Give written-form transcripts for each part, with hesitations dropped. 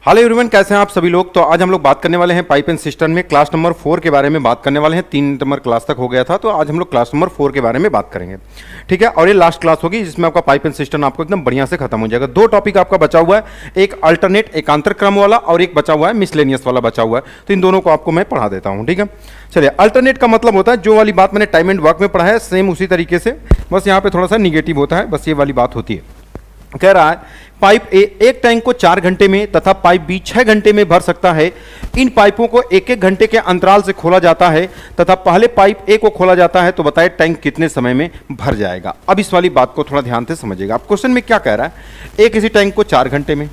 Hello everyone, कैसे हैं आप सभी लोग। तो आज हम लोग बात करने वाले हैं पाइप एंड सिस्टम में क्लास नंबर 4 के बारे में बात करने वाले हैं। 3 नंबर क्लास तक हो गया था, तो आज हम लोग क्लास नंबर 4 के बारे में बात करेंगे, ठीक है। और ये लास्ट क्लास होगी जिसमें आपका पाइप एंड सिस्टम आपको एकदम बढ़िया से खत्म हो जाएगा। 2 टॉपिक आपका बचा हुआ है, एक अल्टरनेट एकांतर क्रम वाला और एक बचा हुआ है मिसलेनियस वाला बचा हुआ है। तो इन दोनों को आपको मैं पढ़ा देता हूँ, ठीक है। चलिए, अल्टरनेट का मतलब होता है जो वाली बात मैंने टाइम एंड वर्क में पढ़ा है सेम उसी तरीके से, बस यहाँ पे थोड़ा सा निगेटिव होता है, बस ये वाली बात होती है। कह रहा है पाइप ए एक टैंक को 4 घंटे में तथा पाइप बी 6 घंटे में भर सकता है। इन पाइपों को एक एक घंटे के अंतराल से खोला जाता है तथा पहले पाइप ए को खोला जाता है, तो बताए टैंक कितने समय में भर जाएगा। अब इस वाली बात को थोड़ा ध्यान से समझिएगा। अब क्वेश्चन में क्या कह रहा है, ए किसी टैंक को 4 घंटे में,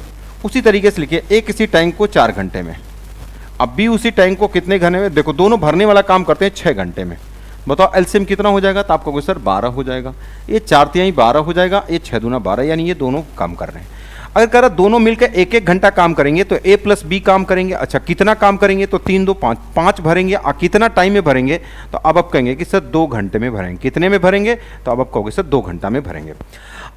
उसी तरीके से लिखिए ए किसी टैंक को 4 घंटे में, अब बी उसी टैंक को कितने घंटे में। देखो दोनों भरने वाला काम करते हैं 6 घंटे में। बताओ एलसीएम कितना हो जाएगा, तो आपको कहोगे सर 12 हो जाएगा। ये 4 तिहाई 12 हो जाएगा, ये 6 दूना 12, यानी ये दोनों काम कर रहे हैं। अगर कह रहा दोनों मिलकर एक एक घंटा काम करेंगे तो ए प्लस बी काम करेंगे। अच्छा कितना काम करेंगे, तो 3 2 5 5 भरेंगे। कितना टाइम में भरेंगे, तो अब आप कहेंगे कि सर 2 घंटे में भरेंगे। कितने में भरेंगे, तो अब आप कहोगे सर 2 घंटा में भरेंगे।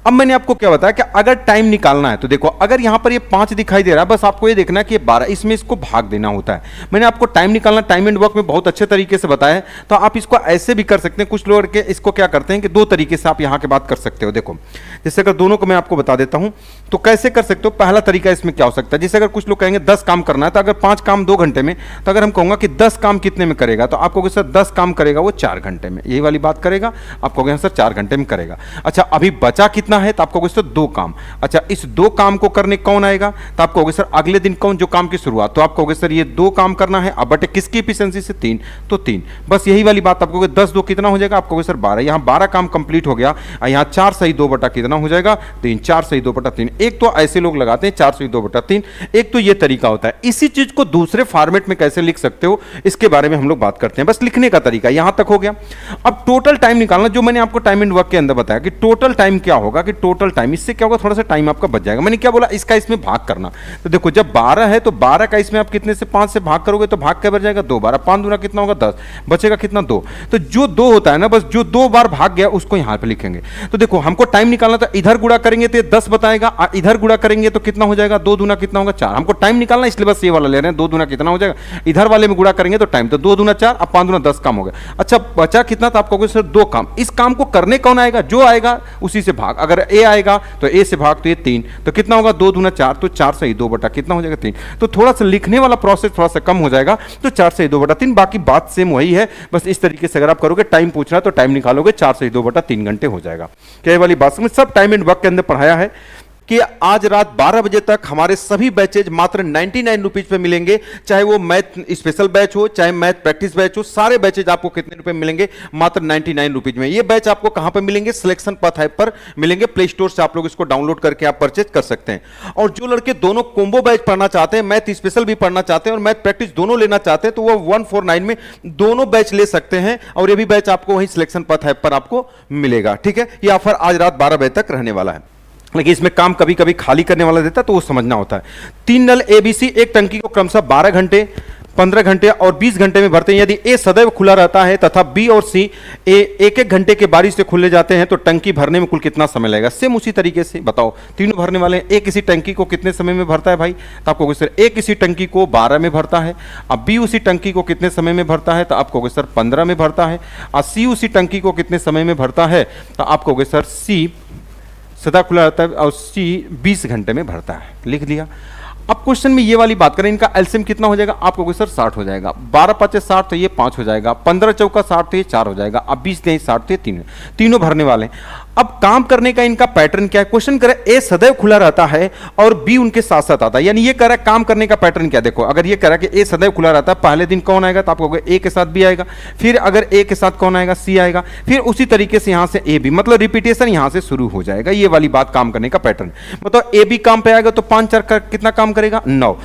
अब मैंने आपको क्या बताया कि अगर टाइम निकालना है तो देखो, अगर यहां पर ये 5 दिखाई दे रहा है, बस आपको ये देखना है कि ये 12, इसमें इसको भाग देना होता है। मैंने आपको टाइम निकालना टाइम एंड वर्क में बहुत अच्छे तरीके से बताया है, तो आप इसको ऐसे भी कर सकते हैं। कुछ लोग के इसको क्या करते हैं कि 2 तरीके से आप यहां के बात कर सकते हो। देखो जैसे अगर दोनों को मैं आपको बता देता हूं तो कैसे कर सकते हो। पहला तरीका इसमें क्या हो सकता है, जैसे अगर कुछ लोग कहेंगे 10 काम करना है, तो अगर 5 काम 2 घंटे में, तो अगर हम कहूंगा कि 10 काम कितने में करेगा, तो आप कहोगे सर 10 काम करेगा वो 4 घंटे में। यही वाली बात करेगा, आप कहोगे सर 4 घंटे में करेगा। अच्छा अभी बचा कितना है, तो आप कहोगे सर 2 काम। अच्छा इस 2 काम को करने कौन आएगा, तो आप कहोगे सर अगले दिन कौन, जो काम की शुरुआत, तो आप कहोगे सर ये 2 काम करना है। अब बटे किसकी एफिशिएंसी से, 3, तो 3। बस यही वाली बात आप कहोगे 10 2 कितना हो जाएगा, आप कहोगे सर 12। यहाँ 12 काम कंप्लीट हो गया। यहाँ 4 सही 2 बटा कितना हो जाएगा, 3। 4 सही 2 बटा 3। एक तो ऐसे लोग लगाते हैं 4 सही 2 बटा 3, एक तो ये तरीका होता है। इसी चीज को दूसरे फॉर्मेट में कैसे लिख सकते हो, इसके बारे में हम लोग बात करते हैं। बस लिखने का तरीका यहां तक हो गया। अब टोटल टाइम निकालना, जो मैंने आपको टाइम एंड वर्क के अंदर बताया कि टोटल टाइम क्या होगा, कि टोटल टाइम, इससे क्या होगा, थोड़ा सा टाइम आपका बच जाएगा। मैंने क्या बोला, इसका इसमें भाग करना। तो देखो जब 12 है तो 12 का इसमें आप कितने से 5 से भाग करोगे, तो भाग क्या बच जाएगा, 2। 12 5 दूना कितना होगा, 10, बचेगा कितना, 2। तो जो 2 होता है ना, बस जो 2 बार भाग गया उसको यहां पे लिखेंगे। तो देखो हमको टाइम निकालना था, इधर गुणा करेंगे तो 10 बताएगा, इधर गुणा करेंगे तो कितना हो जाएगा, 2 दूना कितना होगा, 4। हमको टाइम निकालना इसलिए बस ये वाला ले रहे हैं। 2 दूना कितना हो जाएगा, इधर वाले में गुणा करेंगे तो टाइम, तो 2 दूना 4, अब 5 दूना 10 काम हो गया। अच्छा बचा कितना, तो आप कहोगे सर 2 काम। इस काम को करने कौन आएगा, जो आएगा उसी से भाग। अगर ए आएगा तो ए से भाग, तो ये 3, तो कितना होगा, 2 दूना 4, तो 4 सही 2 बटा कितना हो जाएगा, 3। तो थोड़ा सा लिखने वाला प्रोसेस थोड़ा सा कम हो जाएगा, तो 4 सही 2 बटा 3। बाकी बात सेम वही है, बस इस तरीके से अगर आप करोगे, टाइम पूछ रहा है तो टाइम निकालोगे, 4 सही 2 बटा 3 घंटे हो जाएगा। क्या वाली बात समझ, सब टाइम एंड वर्क के अंदर पढ़ाया है कि आज रात 12 बजे तक हमारे सभी बैचेज मात्र 99 रुपीज पे मिलेंगे। चाहे वो मैथ स्पेशल बैच हो, चाहे मैथ प्रैक्टिस बैच हो, सारे बैचेज आपको कितने रुपए मिलेंगे, मात्र 99 रुपीज में। ये बैच आपको कहां पे मिलेंगे, सिलेक्शन पाथ ऐप पर मिलेंगे। प्ले स्टोर से आप लोग इसको डाउनलोड करके आप परचेज कर सकते हैं। और जो लड़के दोनों कोम्बो बैच पढ़ना चाहते हैं, मैथ स्पेशल भी पढ़ना चाहते हैं और मैथ प्रैक्टिस दोनों लेना चाहते हैं, तो वो 149 में दोनों बैच ले सकते हैं। और ये भी बैच आपको वही सिलेक्शन पाथ ऐप पर आपको मिलेगा, ठीक है। ये ऑफर आज रात 12 बजे तक रहने वाला है, लेकिन इसमें काम कभी कभी खाली करने वाला देता है, तो वो समझना होता है। 3 नल एबीसी एक टंकी को क्रमशः 12 घंटे, 15 घंटे और 20 घंटे में भरते हैं। यदि ए सदैव खुला रहता है तथा बी और सी एक एक घंटे के बारी से खुले जाते हैं, तो टंकी भरने में कुल कितना समय लगेगा। सेम उसी तरीके से बताओ, तीनों भरने वाले हैं। ए किसी टंकी को कितने समय में भरता है भाई, तो आप कहोगे सर ए किसी टंकी को 12 में भरता है। अब बी उसी टंकी को कितने समय में भरता है, तो आप कहोगे सर 15 में भरता है। और सी उसी टंकी को कितने समय में भरता है, तो आप कहोगे सर सी सदा खुला रहता है और सी 20 घंटे में भरता है। लिख दिया। अब क्वेश्चन में ये वाली बात करें, इनका एलसीएम कितना हो जाएगा, आप कहोगे सर 60 हो जाएगा। 12 5 60 तो ये 5 हो जाएगा। 15 चौका 60 तो ये 4 हो जाएगा। अब 20 नहीं 60 तो ये 3, तीनों भरने वाले हैं। अब काम करने का इनका पैटर्न क्या है, क्वेश्चन करे ए सदैव खुला रहता है और बी उनके साथ साथ आता है, यानी ये कह रहा है काम करने का पैटर्न क्या। देखो अगर ये कह रहा है कि ए सदैव खुला रहता है, पहले दिन कौन आएगा, तो आप कहोगे ए के साथ बी आएगा। फिर अगर ए के साथ कौन आएगा, सी आएगा। फिर उसी तरीके से यहां से ए बी, मतलब रिपीटेशन यहां से शुरू हो जाएगा। ये वाली बात काम करने का पैटर्न। मतलब ए बी काम पे आएगा तो 5 4 कितना काम करेगा, 9।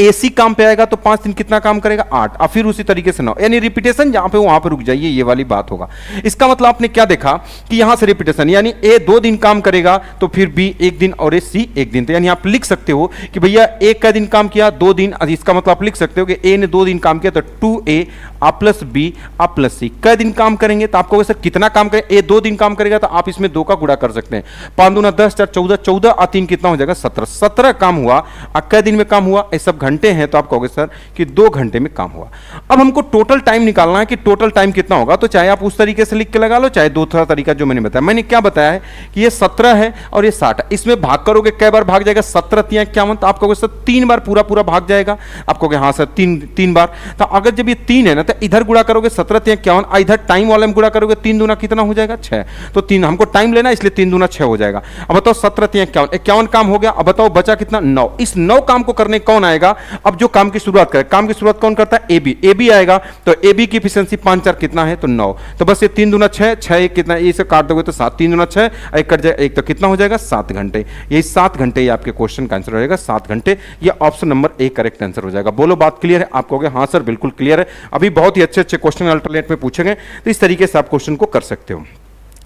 एसी काम पे आएगा तो 5 दिन कितना काम करेगा, 8। और फिर उसी तरीके से 9, यानी रिपीटेशन जहां पे वहां पे रुक जाइए, ये वाली बात होगा। इसका मतलब आपने क्या देखा कि यहां से रिपीटेशन, यानी ए 2 दिन काम करेगा तो फिर बी 1 दिन और सी 1 दिन। तो यानी आप लिख सकते हो कि भैया 1 का दिन काम किया 2 दिन, इसका मतलब आप लिख सकते हो कि ए ने 2 दिन काम किया तो 2A आ प्लस बी आ प्लस सी। कै दिन काम करेंगे? तो आपको सर कितना काम करें? ए 2 दिन काम करेगा तो आप इसमें 2 का गुणा कर सकते हैं। 5 दूना 10, 4 14, 14 आ 3 कितना हो जाएगा? 17। 17 काम हुआ। कै दिन में काम हुआ? ये सब घंटे हैं तो आप कहोगे सर कि 2 घंटे में काम हुआ। अब हमको टोटल टाइम निकालना है कि टोटल टाइम कितना होगा। तो चाहे आप उस तरीके से लिख के लगा लो, चाहे दूसरा तरीका जो मैंने बताया। मैंने क्या बताया है कि ये 17 है और ये 60 है। इसमें भाग करोगे कै बार भाग जाएगा? 17 × 51। तो आप कहोगे सर 3 बार पूरा पूरा भाग जाएगा। आप कहोगे हाँ सर 3 बार। तो अगर जब ये 3 है ना तो इधर गुणा करोगे 17 × 51, इधर टाइम वाले में गुणा करोगे 3 दूना कितना हो जाएगा? 6। तो 3 हमको टाइम लेना इसलिए 3 दूना 6 हो जाएगा। अब बताओ 17 × 51, 51 काम हो गया। अब बताओ बचा कितना? 9। इस 9 काम को करने कौन आएगा? अब जो काम की शुरुआत करे, काम की शुरुआत कौन करता है? ए बी आएगा। तो ए बी की एफिशिएंसी 5 4 कितना है? तो 9। तो बस ये 3 दूना 6, 6 1 कितना? ये से काट दोगे तो 7, 3 दूना 6, एक कट जाए 1 तो कितना हो जाएगा? 7 घंटे। यही 7 घंटे ये आपके क्वेश्चन का आंसर हो जाएगा, 7 घंटे। ये option number A correct answer हो जाएगा। बोलो बात क्लियर है? आप कहोगे हाँ सर बिल्कुल क्लियर है। अभी बहुत ही अच्छे अच्छे क्वेश्चन अल्टरनेट में पूछे गए, तो इस तरीके से आप क्वेश्चन को कर सकते हो।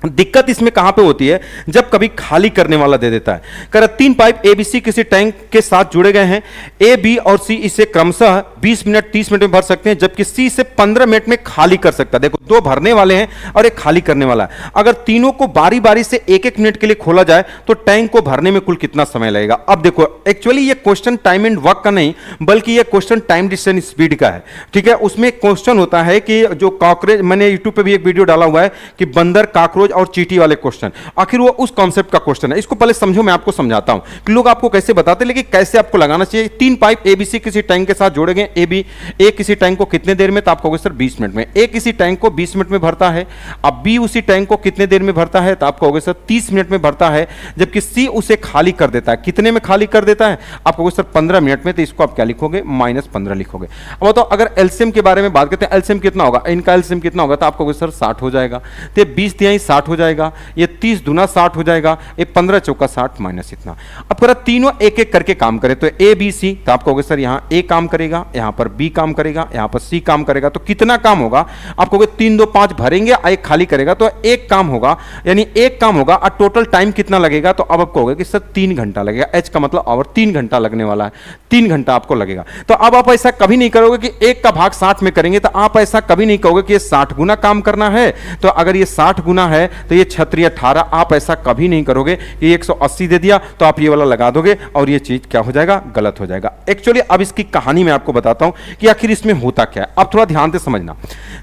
दिक्कत इसमें कहां पे होती है? जब कभी खाली करने वाला दे देता है। कर 3 पाइप एबीसी किसी टैंक के साथ जुड़े गए हैं। ए बी और सी इसे क्रमशः 20 मिनट 30 मिनट में भर सकते हैं, जबकि सी इसे 15 मिनट में खाली कर सकता है। देखो 2 भरने वाले हैं और एक खाली करने वाला है। अगर तीनों को बारी बारी से 1-1 मिनट के लिए खोला जाए तो टैंक को भरने में कुल कितना समय लगेगा? अब देखो एक्चुअली ये क्वेश्चन टाइम एंड वर्क का नहीं, बल्कि ये क्वेश्चन टाइम डिस्टेंस स्पीड का है। ठीक है, उसमें क्वेश्चन होता है कि जो कॉकरोच, मैंने यूट्यूब पे भी एक वीडियो डाला हुआ है कि बंदर, कॉकरोच और चींटी वाले क्वेश्चन, आखिर वो उस कॉन्सेप्ट का क्वेश्चन है। इसको पहले समझो, मैं आपको समझाता हूं कि लोग आपको कैसे बताते हैं, लेकिन कैसे आपको लगाना चाहिए। 3 पाइप एबीसी किसी टैंक के साथ जोड़े गए। ए किसी टैंक को कितने देर में? तो आप कहोगे सर 20 मिनट में। ए किसी टैंक को 20 मिनट में भरता है। अब बी उसी टैंक को कितने देर में भरता है? तो आप कहोगे सर 30 मिनट में भरता है, जबकि सी उसे खाली कर देता है। कितने में खाली कर देता है? आप कहोगे सर 15 मिनट में। तो इसको आप क्या लिखोगे? -15 लिखोगे। अब बताओ अगर एलसीएम के बारे में बात करते हैं, एलसीएम कितना होगा? इनका एलसीएम कितना होगा? तो आप कहोगे सर 60 हो जाएगा। तो 20 तिहाई 60 हो जाएगा, ये 30 दूना 60 हो जाएगा, ये 15 चौका 60 माइनस इतना। अब करा तीनों एक एक करके काम करें तो ए बी सी, तो आप कहोगे सर यहाँ ए काम करेगा, यहाँ पर बी काम करेगा, यहाँ पर सी काम करेगा। तो कितना काम होगा? आप कहोगे 3 2 5 भरेंगे, एक खाली करेगा तो एक काम होगा, यानी एक काम होगा। और टोटल टाइम कितना लगेगा? तो अब आप कहोगे कि सर 3 घंटा लगेगा। एच का मतलब और 3 घंटा लगने वाला है, 3 घंटा आपको लगेगा। तो अब आप ऐसा कभी नहीं करोगे कि 1 का भाग 60 में करेंगे। तो आप ऐसा कभी नहीं कहोगे कि ये 60 गुना काम करना है। तो अगर ये 60 गुना है तो ये 36 18, आप ऐसा कभी नहीं करोगे कि 180 दे दिया तो आप ये वाला लगा दोगे और ये चीज क्या हो जाएगा? गलत हो जाएगा। एक्चुअली अब इसकी कहानी मैं आपको बताता हूं कि आखिर इसमें होता क्या है। अब थोड़ा ध्यान से समझना।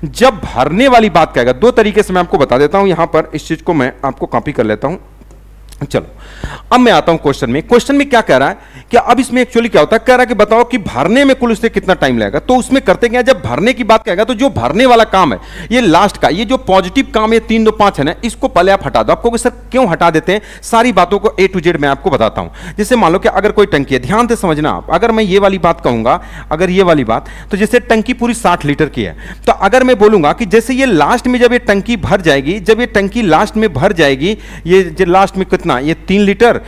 जब भरने वाली बात कहेगा, 2 तरीके से मैं आपको बता देता हूं। यहां पर इस चीज को मैं आपको कॉपी कर लेता हूं। चलो अब मैं आता हूं क्वेश्चन में। क्वेश्चन में क्या कह रहा है कि अब इसमें एक्चुअली क्या होता है, कह रहा है कि बताओ कि भरने में कुल उससे कितना टाइम लगेगा। तो उसमें करते क्या, जब भरने की बात कहेगा तो जो भरने वाला काम है, ये लास्ट का, ये जो पॉजिटिव काम है 3 2 5 है ना, इसको पहले आप हटा दो। आपको सर क्यों हटा देते हैं? सारी बातों को A to Z मैं आपको बताता हूं। जैसे मान लो कि अगर कोई टंकी है, ध्यान से समझना आप, अगर मैं ये वाली बात कहूंगा, अगर ये वाली बात, तो जैसे टंकी पूरी 60 लीटर की है, तो अगर मैं बोलूंगा कि जैसे ये लास्ट में जब ये टंकी भर जाएगी, जब ये टंकी लास्ट में भर जाएगी, ये लास्ट में कितना, ये 3 लीटर,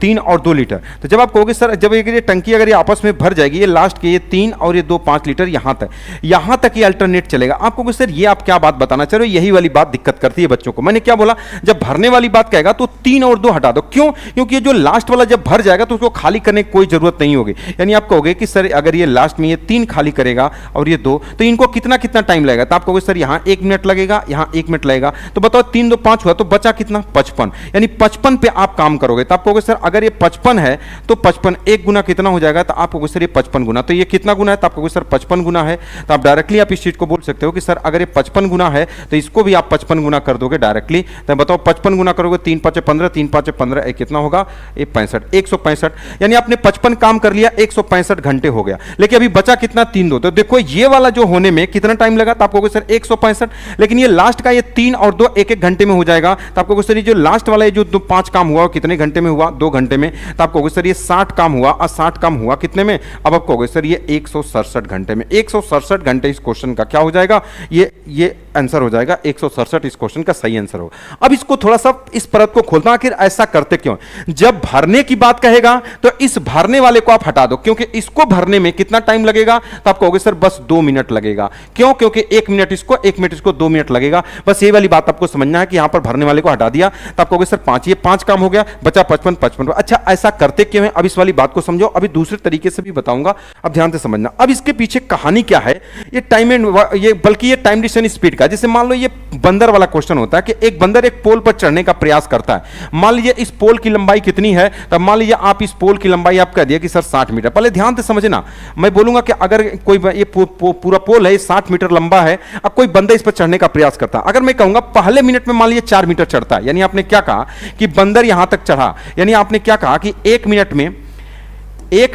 3 और 2 लीटर। तो जब आप कहोगे सर जब ये टंकी अगर ये आपस में भर जाएगी, ये लास्ट के ये 3 और ये 2 5 लीटर, यहां तक ये अल्टरनेट चलेगा। आप कहोगे सर ये आप क्या बात बताना चाह रहे हो? यही वाली बात दिक्कत करती है बच्चों को। मैंने क्या बोला, जब भरने वाली बात कहेगा तो 3 और 2 हटा दो। क्यों? क्योंकि ये जो लास्ट वाला जब भर जाएगा तो उसको खाली करने की कोई जरूरत नहीं होगी। यानी आप कहोगे कि सर अगर ये लास्ट में ये 3 खाली करेगा और ये 2, तो इनको कितना कितना टाइम लगेगा? तो आप कहोगे सर यहां 1 मिनट लगेगा, यहां 1 मिनट लगेगा। तो बताओ 3 2 5 हुआ तो बचा कितना? 55। यानी 55 पे आप काम करोगे। तो आप कहोगे सर अगर ये 55 है तो 55 1 गुना कितना हो जाएगा? तो आप कहोगे सर ये 55 गुना। तो ये कितना गुना है? तो आप कहोगे सर 55 गुना है। तो आप डायरेक्टली आप इस चीज को बोल सकते हो कि सर अगर ये 55 गुना है तो इसको भी आप 55 गुना कर दोगे डायरेक्टली। तो बताओ 55 गुना करोगे, 3 5 15, 3 5 15, कितना होगा? ये 65, 165। यानी आपने 55 काम कर लिया, 165 घंटे हो गया। लेकिन अभी बचा कितना? 3 2। तो देखो ये वाला जो होने में कितना टाइम लगा? तो आप कहोगे सर 165। लेकिन ये लास्ट का ये 3 और 2 1 1 घंटे में हो जाएगा। तो आप कहोगे सर ये जो लास्ट वाला जो 5 काम हुआ कितने घंटे में हुआ? 2 घंटे में। तो आप कहोगे सर ये 60 काम हुआ, और 60 काम हुआ कितने में? अब आप कहोगे सर ये 167 घंटे में। 167 घंटे इस क्वेश्चन का क्या हो जाएगा? ये आंसर हो जाएगा 167, इस क्वेश्चन का सही आंसर होगा। अब इसको थोड़ा सा इस परत को खोलता हूं, आखिर ऐसा करते क्यों? जब भरने की बात कहेगा तो इस भरने वाले को आप हटा दो, क्योंकि इसको भरने में कितना टाइम लगेगा? तो आप कहोगे सर बस 2 मिनट लगेगा। क्यों? क्योंकि 1 मिनट इसको, 1 मिनट इसको, 2 मिनट लगेगा। बस ये वाली बात आपको समझना है कि यहां पर भरने वाले को हटा दिया। तो आप कहोगे सर 5, ये 5 काम हो गया, बचा 55, 55। अच्छा ऐसा करते क्यों है, अब इस वाली बात को समझो, अभी दूसरे तरीके से भी बताऊंगा, अब ध्यान से समझना। अब इसके पीछे कहानी क्या है, ये टाइम एंड ये बल्कि ये टाइम डिस्टेंस स्पीड का। जैसे मान लो ये बंदर वाला क्वेश्चन होता है कि एक बंदर एक पोल पर चढ़ने का प्रयास करता है। मान लीजिए इस पोल की लंबाई कितनी है, तब मान लीजिए आप इस पोल की लंबाई आप कह दिया कि सर 60 मीटर। पहले ध्यान से समझना, मैं बोलूंगा कि अगर कोई ये पूरा पोल है 60 मीटर लंबा है, अब कोई बंदा इस पर चढ़ने का प्रयास करता है। अगर मैं कहूंगा पहले मिनट में मान लीजिए 4 मीटर चढ़ता है, यानी आपने क्या कहा कि बंदर यहां तक चढ़ा, यानी आपने क्या कहा कि 1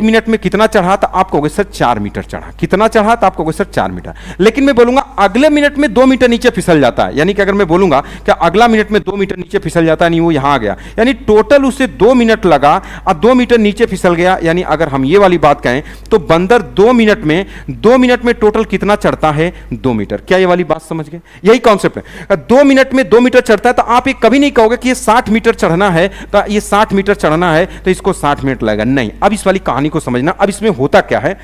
मिनट में कितना चढ़ा, तो आप कहोगे सर 4 मीटर चढ़ा। कितना चढ़ा, तो आप कहोगे सर 4 मीटर। लेकिन मैं बोलूंगा अगले मिनट में 2 मीटर नीचे फिसल जाता है, यानी कि अगर मैं बोलूंगा कि अगला मिनट में 2 मीटर नीचे फिसल जाता है, नहीं वो यहां आ गया, यानी टोटल उसे 2 मिनट लगा और 2 मीटर नीचे फिसल गया। यानी अगर हम ये वाली बात कहें तो बंदर 2 मिनट में टोटल कितना चढ़ता है, 2 मीटर। क्या ये वाली बात समझ गए, यही कॉन्सेप्ट है। 2 मिनट में 2 मीटर चढ़ता है, तो आप ये कभी नहीं कहोगे कि ये 60 मीटर चढ़ना है, तो ये 60 मीटर चढ़ना है तो इसको 60 मिनट लगेगा, नहीं। अब इस वाली कहानी को समझना। अब इसमें होता क्या है,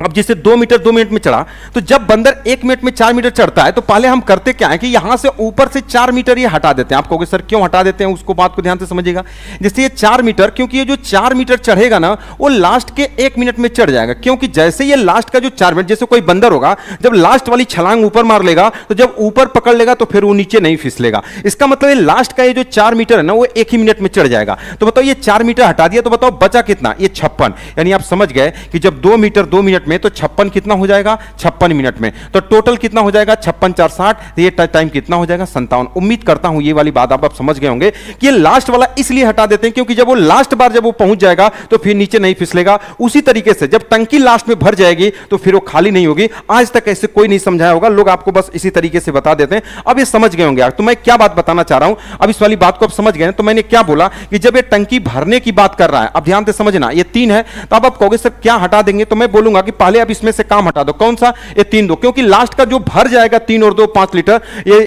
अब जैसे 2 मीटर 2 मिनट में चढ़ा, तो जब बंदर 1 मिनट में 4 मीटर चढ़ता है, तो पहले हम करते क्या है कि यहां से ऊपर से 4 मीटर ये हटा देते हैं। आप कहोगे सर क्यों हटा देते हैं, उसको बात को ध्यान से समझिएगा। जैसे ये 4 मीटर, क्योंकि ये जो 4 मीटर चढ़ेगा ना, वो लास्ट के 1 मिनट में चढ़ जाएगा। क्योंकि जैसे ये लास्ट का जो 4 मिनट, जैसे कोई बंदर होगा, जब लास्ट वाली छलांग ऊपर मार लेगा, तो जब ऊपर पकड़ लेगा तो फिर वो नीचे नहीं फिसलेगा। इसका मतलब ये लास्ट का ये जो 4 मीटर है ना, वो 1 ही मिनट में चढ़ जाएगा। तो बताओ ये 4 मीटर हटा दिया, तो बताओ बचा कितना, ये 56। यानी आप समझ गए कि जब 2 मीटर 2 मिनट में, तो 56 कितना हो जाएगा, 56 मिनट में। तो टोटल कितना हो जाएगा, 56 4 60, ये टाइम कितना हो जाएगा, 57। उम्मीद करता हूं ये वाली बात आप समझ गए होंगे कि ये लास्ट वाला इसलिए हटा देते हैं क्योंकि जब वो लास्ट बार जब वो पहुंच जाएगा तो फिर नीचे नहीं फिसलेगा। उसी तरीके से जब टंकी लास्ट में भर जाएगी तो फिर वो खाली नहीं होगी। आज तक ऐसे कोई नहीं समझाया होगा, लोग आपको बस इसी तरीके से बता देते हैं। अब ये समझ गए होंगे। तो मैं क्या बात बताना चाह रहा हूं, अब इस वाली बात को आप समझ गए। तो मैंने क्या बोला कि जब ये टंकी भरने की बात कर रहा है, अब ध्यान से समझना, ये 3 है, तो अब आप कहोगे सर क्या हटा देंगे, तो मैं बोलूंगा कि पहले अब इसमें से काम हटा दो। कौन सा, ये 3 2, क्योंकि लास्ट का जो भर जाएगा 3 और 2 5 लीटर, ये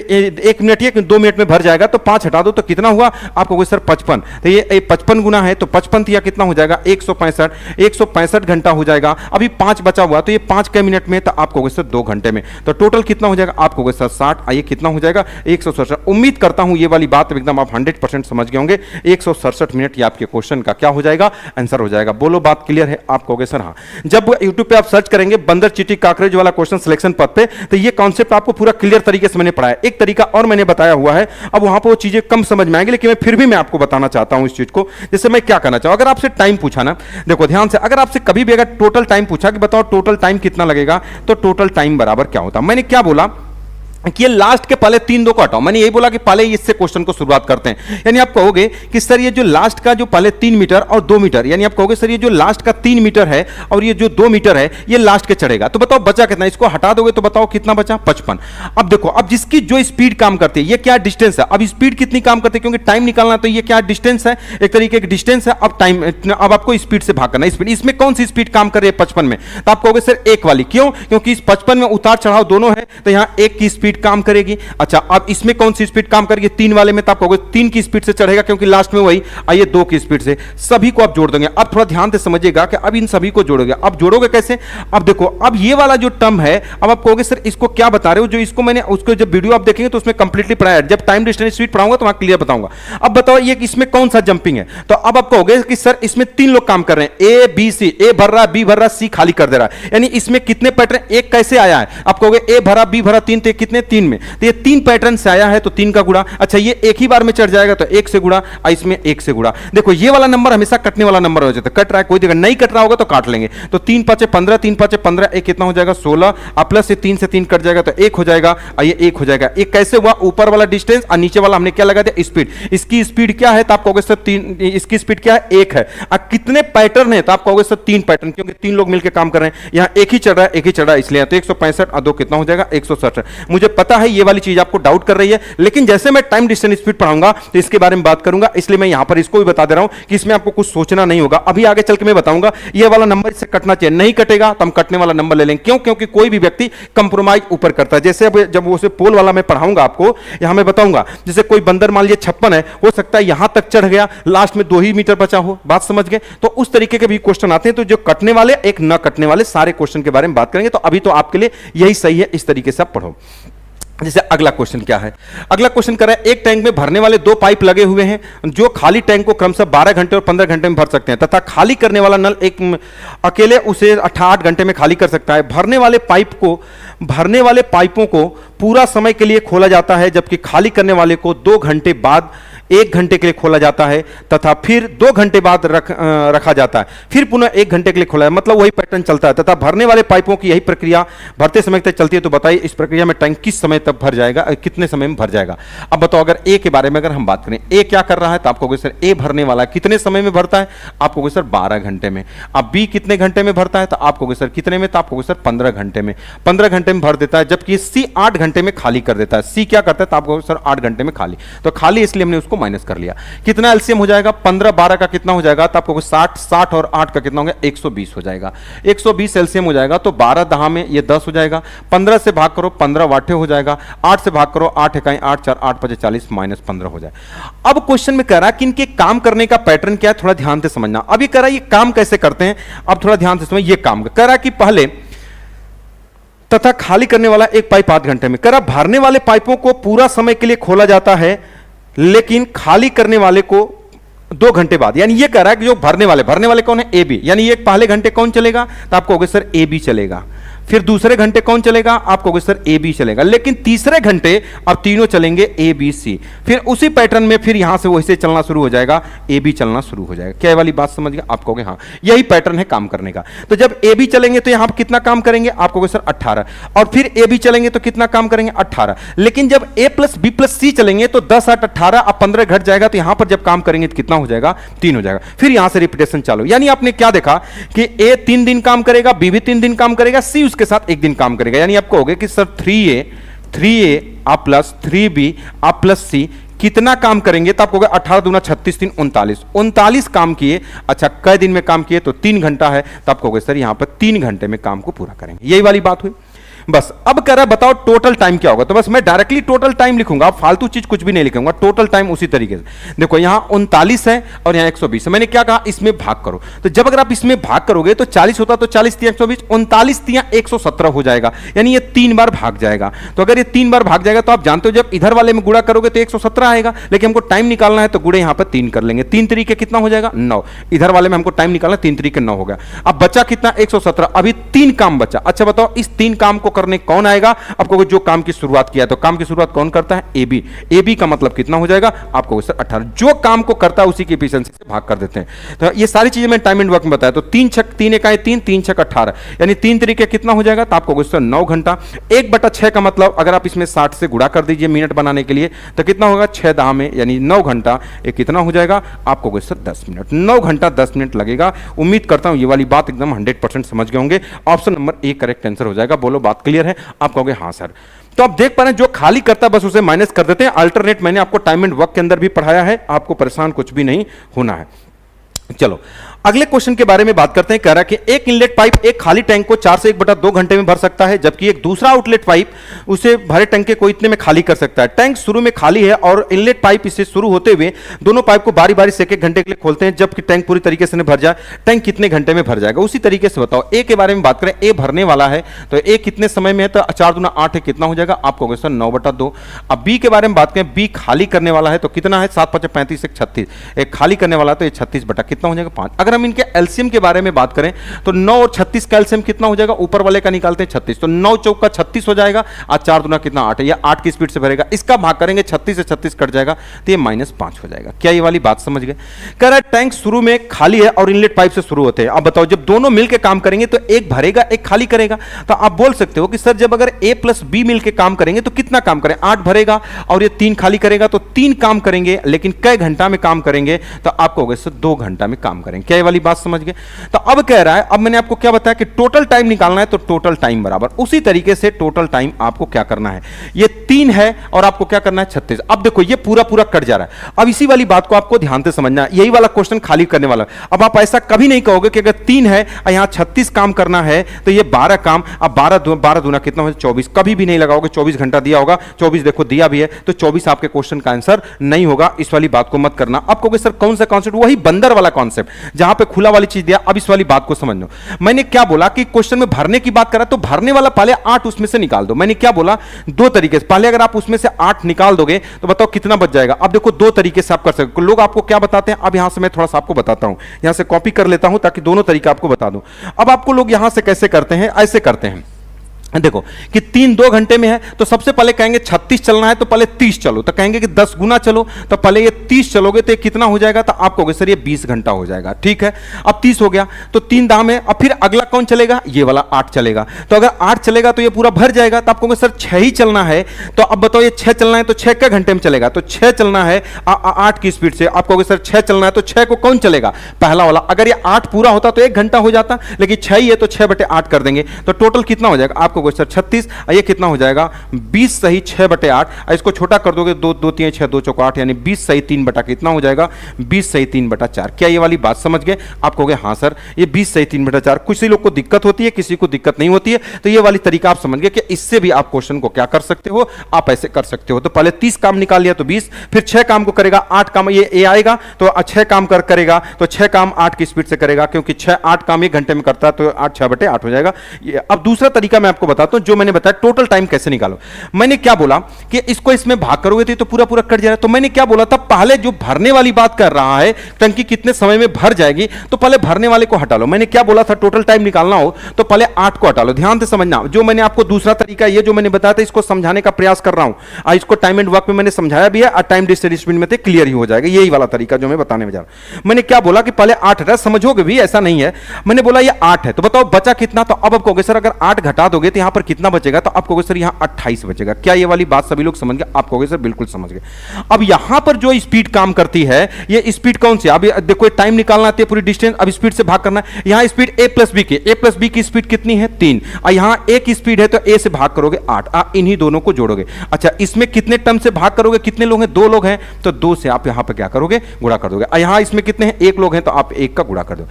1 मिनट या 2 मिनट में भर जाएगा, तो 5 हटा दो तो कितना हुआ, आपको कोई सर 55। तो ये 55 गुना है तो 55 या कितना हो जाएगा 165 घंटा हो जाएगा। अभी 5 बचा हुआ, तो ये 5 के मिनट में, तो आपको सर 2 घंटे में, तो टोटल कितना हो जाएगा, आपको सर 60, आइए कितना हो जाएगा 167। उम्मीद करता हूं ये वाली बात एकदम आप 100% समझ गए होंगे। 167 मिनट ये आपके क्वेश्चन का क्या हो जाएगा, आंसर हो जाएगा। बोलो बात क्लियर है, आप कहोगे सर हाँ। जब यूट्यूब पे आप सर्च करेंगे बंदर चींटी काकरेज वाला क्वेश्चन सिलेक्शन पद पे, तो ये कॉन्सेप्ट आपको पूरा क्लियर तरीके से मैंने पढ़ाया। एक तरीका और मैंने बताया हुआ है, अब वहां पर वो चीजें कम समझ में आएंगी, लेकिन फिर भी मैं आपको बताना चाहता हूं इस चीज को। जैसे मैं क्या करना चाहूं, अगर आपसे टाइम पूछा ना, देखो ध्यान से, अगर आपसे कभी भी अगर टोटल टाइम पूछा कि बताओ टोटल टाइम कितना लगेगा, तो टोटल टाइम बराबर क्या होता है, मैंने क्या बोला कि ये लास्ट के पहले 3 2 को हटाओ। मैंने यही बोला कि पहले इससे क्वेश्चन को शुरुआत करते हैं। यानी आप कहोगे कि सर ये जो लास्ट का जो पहले 3 मीटर और 2 मीटर, यानी आप कहोगे सर ये जो लास्ट का 3 मीटर है और ये जो 2 मीटर है ये लास्ट के चढ़ेगा, तो बताओ बचा कितना, इसको हटा दोगे तो बताओ कितना बचा, 55। अब देखो, अब जिसकी जो स्पीड काम करती है, ये क्या डिस्टेंस है, अब स्पीड कितनी काम करती है, क्योंकि टाइम निकालना, तो ये क्या डिस्टेंस है, एक तरीके की डिस्टेंस है। अब टाइम, अब आपको स्पीड से भाग करना, स्पीड, इसमें कौन सी स्पीड काम कर रही है 55 में, तो आप कहोगे सर 1 वाली। क्यों, क्योंकि इस 55 में उतार चढ़ाव दोनों है, तो यहां 1 की स्पीड काम करेगी। अच्छा, अब इसमें कौन सी स्पीड काम करेगी, 3 वाले में, तो आप कहोगे 3 की स्पीड से चढ़ेगा क्योंकि लास्ट में वही, आइए 2 की स्पीड से। सभी को आप जोड़ देंगे। अब थोड़ा ध्यान से समझिएगा कि अब इन सभी को जोड़ोगे। अब जोड़ोगे कैसे, अब देखो, अब ये वाला जो टर्म है, अब आप कहोगे सर इसको क्या बता रहे हो, जो इसको मैंने उसको जब वीडियो आप देखेंगे तो उसमें कंप्लीटली पढ़ाया है, जब टाइम डिस्टेंस स्पीड पढ़ाऊंगा तो वहां क्लियर बताऊंगा। अब बताओ ये इसमें कौन सा जंपिंग है, तो अब आप कहोगे कि सर इसमें 3 लोग काम कर रहे हैं, ए बी सी, ए भर रहा, बी भर रहा, सी खाली कर दे रहा है। यानी इसमें कितने पैटर्न, एक कैसे आया है, आप कहोगे ए भरा, बी भरा, 3, कितने 3 में, तो ये 3 पैटर्न से आया है, तो 3 का गुणा। अच्छा, ये एक ही बार में चढ़ जाएगा तो 1 से गुणा, इसमें 1 से गुणा। देखो ये वाला नंबर हमेशा कटने वाला नंबर हो जाता है, कट रहा है कोई जगह नहीं कट रहा होगा तो काट लेंगे। तो 3 5 15, 3 5 15, एक कितना हो जाएगा 16, और प्लस से 3 से 3 कट जाएगा तो 1 हो जाएगा, ये 1 हो जाएगा। एक कैसे हुआ, ऊपर वाला डिस्टेंस और नीचे वाला हमने क्या लगा दिया, स्पीड। इसकी स्पीड क्या है, तो आप कहोगे सर 3, इसकी स्पीड क्या है, 1 है। अब कितने पैटर्न है, तो आप कहोगे सर 3 पैटर्न, क्योंकि 3 लोग मिलकर काम कर रहे हैं। यहां एक ही चढ़ रहा है, एक ही चढ़ रहा है, इसलिए तो 165 और 2 कितना हो जाएगा 167। मुझे पता है ये वाली चीज आपको डाउट कर रही है, लेकिन जैसे मैं टाइम डिस्टेंस स्पीड पढ़ाऊंगा तो इसके बारे में बात करूंगा, इसलिए मैं यहां पर इसको भी बता दे रहा हूं कि इसमें आपको कुछ सोचना नहीं होगा। अभी आगे चल के मैं बताऊंगा ये वाला नंबर इससे कटना चाहिए, नहीं कटेगा तो हम कटने वाला नंबर ले लेंगे। क्यों, क्योंकि कोई भी व्यक्ति कंप्रोमाइज ऊपर करता है। जैसे अब जब वो पोल वाला मैं पढ़ाऊंगा आपको, यहां मैं बताऊंगा, जैसे कोई बंदर मान लीजिए 56 है, हो सकता है यहां तक चढ़ गया, लास्ट में 2 ही मीटर बचा हो, बात समझ गए। तो उस तरीके के भी क्वेश्चन आते हैं, तो जो कटने वाले, एक न कटने वाले, सारे क्वेश्चन के बारे में बात करेंगे। तो अभी तो आपके लिए यही सही है, इस तरीके से आप पढ़ो। जैसे अगला क्वेश्चन क्या है, अगला क्वेश्चन कर रहा है एक टैंक में भरने वाले दो पाइप लगे हुए हैं जो खाली टैंक को क्रमशः 12 घंटे और 15 घंटे में भर सकते हैं तथा खाली करने वाला नल एक अकेले उसे 8 घंटे में खाली कर सकता है। भरने वाले पाइपों को पूरा समय के लिए खोला जाता है जबकि खाली करने वाले को 2 घंटे बाद 1 घंटे के लिए खोला जाता है तथा फिर 2 घंटे बाद रखा जाता है, फिर पुनः 1 घंटे के लिए खोला है, मतलब वही पैटर्न चलता है तथा भरने वाले पाइपों की यही प्रक्रिया भरते समय तक चलती है। तो बताइए इस प्रक्रिया में टैंक किस समय तक भर जाएगा, कितने समय में भर जाएगा। अब बताओ अगर ए के बारे में अगर हम बात करें, ए क्या कर रहा है तो आपको कहोगे सर ए भरने वाला कितने समय में भरता है, आपको कहोगे सर 12 घंटे में। अब बी कितने घंटे में भरता है तो आपको कहोगे सर कितने में, तो आपको कहोगे सर 15 घंटे में। 15 घंटे में भर देता है जबकि सी 8 घंटे में खाली कर देता है। सी क्या करता है तो आपको सर 8 घंटे में खाली, तो खाली इसलिए हमने उसको माइनस कर लिया। कितना एलसीएम हो जाएगा, 15 12 का कितना हो जाएगा तो आपको 60 और 8 का कितना हो गया 120 हो जाएगा। 120 एलसीएम हो जाएगा तो 12 दहा में ये 10 हो जाएगा, 15 से भाग करो 15 वाटे हो जाएगा, 8 से भाग करो 8 इकाई 8 4 8 5 40 माइनस 15 हो जाए। अब क्वेश्चन में कह रहा है कि इनके काम करने का पैटर्न क्या है, थोड़ा ध्यान से समझना। अब ये कह रहा है ये काम कैसे करते हैं, अब थोड़ा ध्यान से समझ। ये काम कह रहा है कि पहले तथा खाली करने वाला एक पाइप 8 घंटे में, कह रहा भरने वाले पाइपों को पूरा समय के लिए खोला जाता है लेकिन खाली करने वाले को 2 घंटे बाद, यानी ये कह रहा है कि जो भरने वाले कौन है, ए बी, यानी ये पहले घंटे कौन चलेगा तो आपको कहोगे सर ए बी चलेगा, फिर दूसरे घंटे कौन चलेगा आपको कहोगे सर ए बी चलेगा, लेकिन तीसरे घंटे अब तीनों चलेंगे ए बी सी। फिर उसी पैटर्न में फिर यहां से वैसे चलना शुरू हो जाएगा, ए बी चलना शुरू हो जाएगा। क्या वाली बात समझ गए, आप कहोगे हाँ यही पैटर्न है काम करने का। तो जब ए बी चलेंगे तो यहां पर कितना काम करेंगे, आप कहोगे सर 18, और फिर ए बी चलेंगे तो कितना काम करेंगे 18, लेकिन जब ए प्लस बी प्लस सी चलेंगे तो 10 8 18, अब 15 घट जाएगा, तो यहां पर जब काम करेंगे तो कितना हो जाएगा 3 हो जाएगा। फिर यहां से रिपीटेशन चालू, यानी आपने क्या देखा कि ए 3 दिन काम करेगा, बी भी 3 दिन काम करेगा, सी उसके साथ 1 दिन काम करेगा। यानी आप कहोगे कि सर 3a आप प्लस 3b आप प्लस सी कितना काम करेंगे, तो आप कहोगे 18 दूना 36 3 39 काम किए। अच्छा कई दिन में काम किए तो 3 घंटा है, तो आप कहोगे सर यहां पर 3 घंटे में काम को पूरा करेंगे। यही वाली बात हुई। बस अब कह रहा है बताओ टोटल टाइम क्या होगा, तो बस मैं डायरेक्टली टोटल टाइम लिखूंगा, फालतू चीज कुछ भी नहीं लिखूंगा, टोटल टाइम उसी तरीके से। देखो यहां 39 है और यहां 120 है, मैंने क्या कहा इसमें भाग करो, तो जब अगर आप इसमें भाग करोगे तो 40 होता तो 40 तिया 120, 39 तिया 117 हो जाएगा, यानी ये 3 बार भाग जाएगा। तो अगर ये 3 बार भाग जाएगा तो आप जानते हो जब इधर वाले में गुणा करोगे तो 117 आएगा, लेकिन हमको टाइम निकालना है तो गुणे यहां पर 3 कर लेंगे, 3 तरीके कितना हो जाएगा 9, इधर वाले में हमको टाइम निकालना 3 तरीके 9 हो गया। अब बचा कितना 117, अभी 3 काम बचा। अच्छा बताओ इस 3 काम को करने कौन आएगा, आपको जो काम की शुरुआत किया, तो काम की शुरुआत कौन करता है ए बी, ए बी का मतलब कितना हो जाएगा आपको सर 18, जो काम को करता है उसी की एफिशिएंसी से भाग कर देते हैं। तो ये सारी चीजें मैं टाइम एंड वर्क में बताया। तो 3 छक 3 इकाई 3 3 छक 18, यानी 3 तरीके कितना हो जाएगा, तो आपको सर 9 घंटा। 1/6 का मतलब अगर आप इसमें 60 से गुणा कर दीजिए मिनट बनाने के लिए तो कितना होगा 6 दाह में, यानी 9 घंटा। ये कितना हो जाएगा आपको सर 10 मिनट, 9 घंटा 10 मिनट लगेगा। उम्मीद करता हूं ये वाली बात एकदम 100% समझ गए होंगे। Option number A correct answer हो जाएगा। बोलो बात क्लियर है, आप कहोगे हाँ सर। तो आप देख पा रहे हैं जो खाली करता है बस उसे माइनस कर देते हैं। अल्टरनेट मैंने आपको टाइम एंड वर्क के अंदर भी पढ़ाया है, आपको परेशान कुछ भी नहीं होना है। चलो अगले क्वेश्चन के बारे में बात करते हैं। कह रहा है कि एक इनलेट पाइप एक खाली टैंक को 4 से 1/2 घंटे में भर सकता है, जबकि एक दूसरा आउटलेट पाइप उसे भरे टैंक को इतने में खाली कर सकता है। टैंक शुरू में खाली है और इनलेट पाइप इसे शुरू होते हुए दोनों पाइप को बारी बारी से 1 घंटे के लिए खोलते हैं, जबकि टैंक पूरी तरीके से न भर जाए। टैंक कितने घंटे में भर जाएगा, उसी तरीके से बताओ। ए के बारे में बात करें, ए भरने वाला है तो ए कितने समय में है, तो 4 दूना 8 है, कितना हो जाएगा आपको कहोगे सर 9/2। अब बी के बारे में बात करें, बी खाली करने वाला है तो कितना है 7 5 35 1 36, एक खाली करने वाला है तो ये 36 बटा कितना हो जाएगा 5। अगर हम इनके एलसीएम के बारे में बात करें तो 9 और 36 का एलसीएम कितना हो जाएगा, ऊपर वाले का निकालते हैं 36, तो 9 चौक का 36 हो जाएगा और 4 दूना कितना 8 है, या 8 की स्पीड से भरेगा। इसका भाग करेंगे 36 से 36 कट जाएगा तो ये -5 हो जाएगा। क्या ये वाली बात समझ गए। कह रहा है टैंक शुरू में खाली है और इनलेट पाइप से शुरू होते हैं। अब बताओ जब दोनों मिलकर काम करेंगे तो एक भरेगा एक खाली करेगा, तो आप बोल सकते हो कि सर जब अगर ए प्लस बी मिलकर काम करेंगे तो कितना काम करें, 8 भरेगा और ये 3 खाली करेगा, तो 3 काम करेंगे, लेकिन कई घंटा में काम करेंगे, तो आपको होगा सर 2 घंटा में काम करेंगे। क्या ये वाली बात समझ गए। तो अब कह रहा है, अब मैंने आपको क्या बताया कि टोटल टाइम निकालना है, तो टोटल टाइम बराबर उसी तरीके से टोटल टाइम आपको क्या करना है, ये 3 है और आपको क्या करना है 36। अब देखो ये पूरा पूरा कट जा रहा है। अब इसी वाली बात को आपको ध्यान से समझना है, यही वाला क्वेश्चन खाली करने वाला। अब आप ऐसा कभी नहीं कहोगे कि अगर 3 है और यहां 36 काम करना है तो ये 12 काम, अब 12 दूना कितना हो 24, कभी भी नहीं लगाओगे 24 घंटा दिया होगा, 24 देखो दिया भी है, तो 24 आपके क्वेश्चन का आंसर नहीं होगा। इस वाली बात को मत करना। अब कहोगे सर कौन सा कॉन्सेप्ट, वही बंदर वाला कॉन्सेप्ट, जहां यहां पे खुला वाली चीज दिया। अब इस वाली बात को समझ लो, मैंने क्या बोला कि क्वेश्चन में भरने की बात करा तो भरने वाला पहले 8 उसमें से निकाल दो। मैंने क्या बोला, दो तरीके से, पहले अगर आप उसमें से 8 निकाल दोगे तो बताओ कितना बच जाएगा। अब देखो दो तरीके से आप कर सकते हो। लोग आपको क्या बताते हैं, अब यहां से मैं थोड़ा सा आपको बताता हूं, यहां से कॉपी कर लेता हूं ताकि दोनों तरीका आपको बता दूं। अब आपको लोग यहां से कैसे करते हैं, ऐसे करते हैं, देखो कि 3 2 घंटे में है तो सबसे पहले कहेंगे 36 चलना है तो पहले 30 चलो, तो कहेंगे कि 10 गुना चलो तो पहले ये 30 चलोगे तो ये कितना हो जाएगा, तो आप कहोगे सर ये 20 घंटा हो जाएगा। ठीक है, अब 30 हो गया तो 3 दाम है, अब फिर अगला कौन चलेगा, ये वाला 8 चलेगा। तो अगर 8 चलेगा तो ये पूरा भर जाएगा, तो आप कहोगे सर 6 ही चलना है। तो अब बताओ ये 6 चलना है तो 6 के घंटे में चलेगा, तो 6 चलना है 8 की स्पीड से। आप कहोगे सर 6 चलना है तो 6 को कौन चलेगा, पहला वाला। अगर ये 8 पूरा होता तो 1 घंटा हो जाता, लेकिन 6 ही है तो 6/8 कर देंगे, तो टोटल कितना हो जाएगा, आपको सर 36, ये कितना हो जाएगा 20 सही 6/8। इसको छोटा कर दोगे 2 2 3 6 2 चौक 8, यानी 20 सही 3 बटा कितना हो जाएगा, 20 सही 3/4। क्या ये वाली बात समझ गए, आप कहोगे हाँ सर ये 20 सही 3/4। किसी लोग को दिक्कत होती है, किसी को दिक्कत नहीं होती है, तो ये वाली तरीका आप समझ गए कि इससे भी आप क्वेश्चन को क्या कर सकते हो, आप ऐसे कर सकते हो। तो पहले 30 काम निकाल लिया तो 20, फिर 6 काम को करेगा, 8 काम ये आएगा तो 6 काम करेगा तो 6 काम 8 की स्पीड से करेगा, क्योंकि 6 8 काम 1 घंटे में करता है तो 8 6/8 हो जाएगा। अब दूसरा तरीका मैं आपको बताता हूं, जो मैंने बताया टोटल टाइम कैसे निकालो। मैंने क्या बोला कि इसको इसमें भाग करोगे तो पूरा पूरा कट जाएगा। तो मैंने क्या बोला था, पहले जो भरने वाली बात कर रहा है, टंकी कितने समय में भर जाएगी, तो पहले भरने वाले को हटा लो। मैंने क्या बोला था, टोटल टाइम निकालना हो तो पहले 8 को हटा लो। ध्यान से समझना, जो मैंने आपको दूसरा तरीका ये जो मैंने बताया था इसको समझाने का प्रयास कर रहा हूं। इसको टाइम एंड वर्क में मैंने समझाया भी है और टाइम डिस्ट्रीब्यूशन में क्लियर ही हो जाएगा। यही वाला तरीका जो मैं बताने में जा रहा हूं। मैंने क्या बोला कि पहले 8 हटा, समझोगे भी, ऐसा नहीं है। मैंने बोला ये 8 है तो बताओ बचा कितना, तो अब आप कहोगे सर अगर 8 घटा दोगे तो यहां पर कितना बचेगा, तो आप कहोगे सर यहां 28 बचेगा। क्या ये वाली बात सभी लोग समझ गए, आप कहोगे सर बिल्कुल समझ गए। अब यहां पर जो स्पीड काम करती है, ये स्पीड कौन सी, अब देखो टाइम निकालना है पूरी डिस्टेंस, अब स्पीड से भाग करना है। यहां स्पीड a प्लस बी की स्पीड कितनी है 3, और यहां a की स्पीड है तो a से भाग करोगे 8, इन्हीं दोनों को जोड़ोगे। अच्छा इसमें कितने टर्म से भाग करोगे, कितने लोग हैं, 2 लोग हैं तो 2 से आप यहां पर क्या करोगे, गुणा कर दोगे। यहां इसमें कितने हैं, 1 लोग हैं तो आप 1 का गुणा कर दो।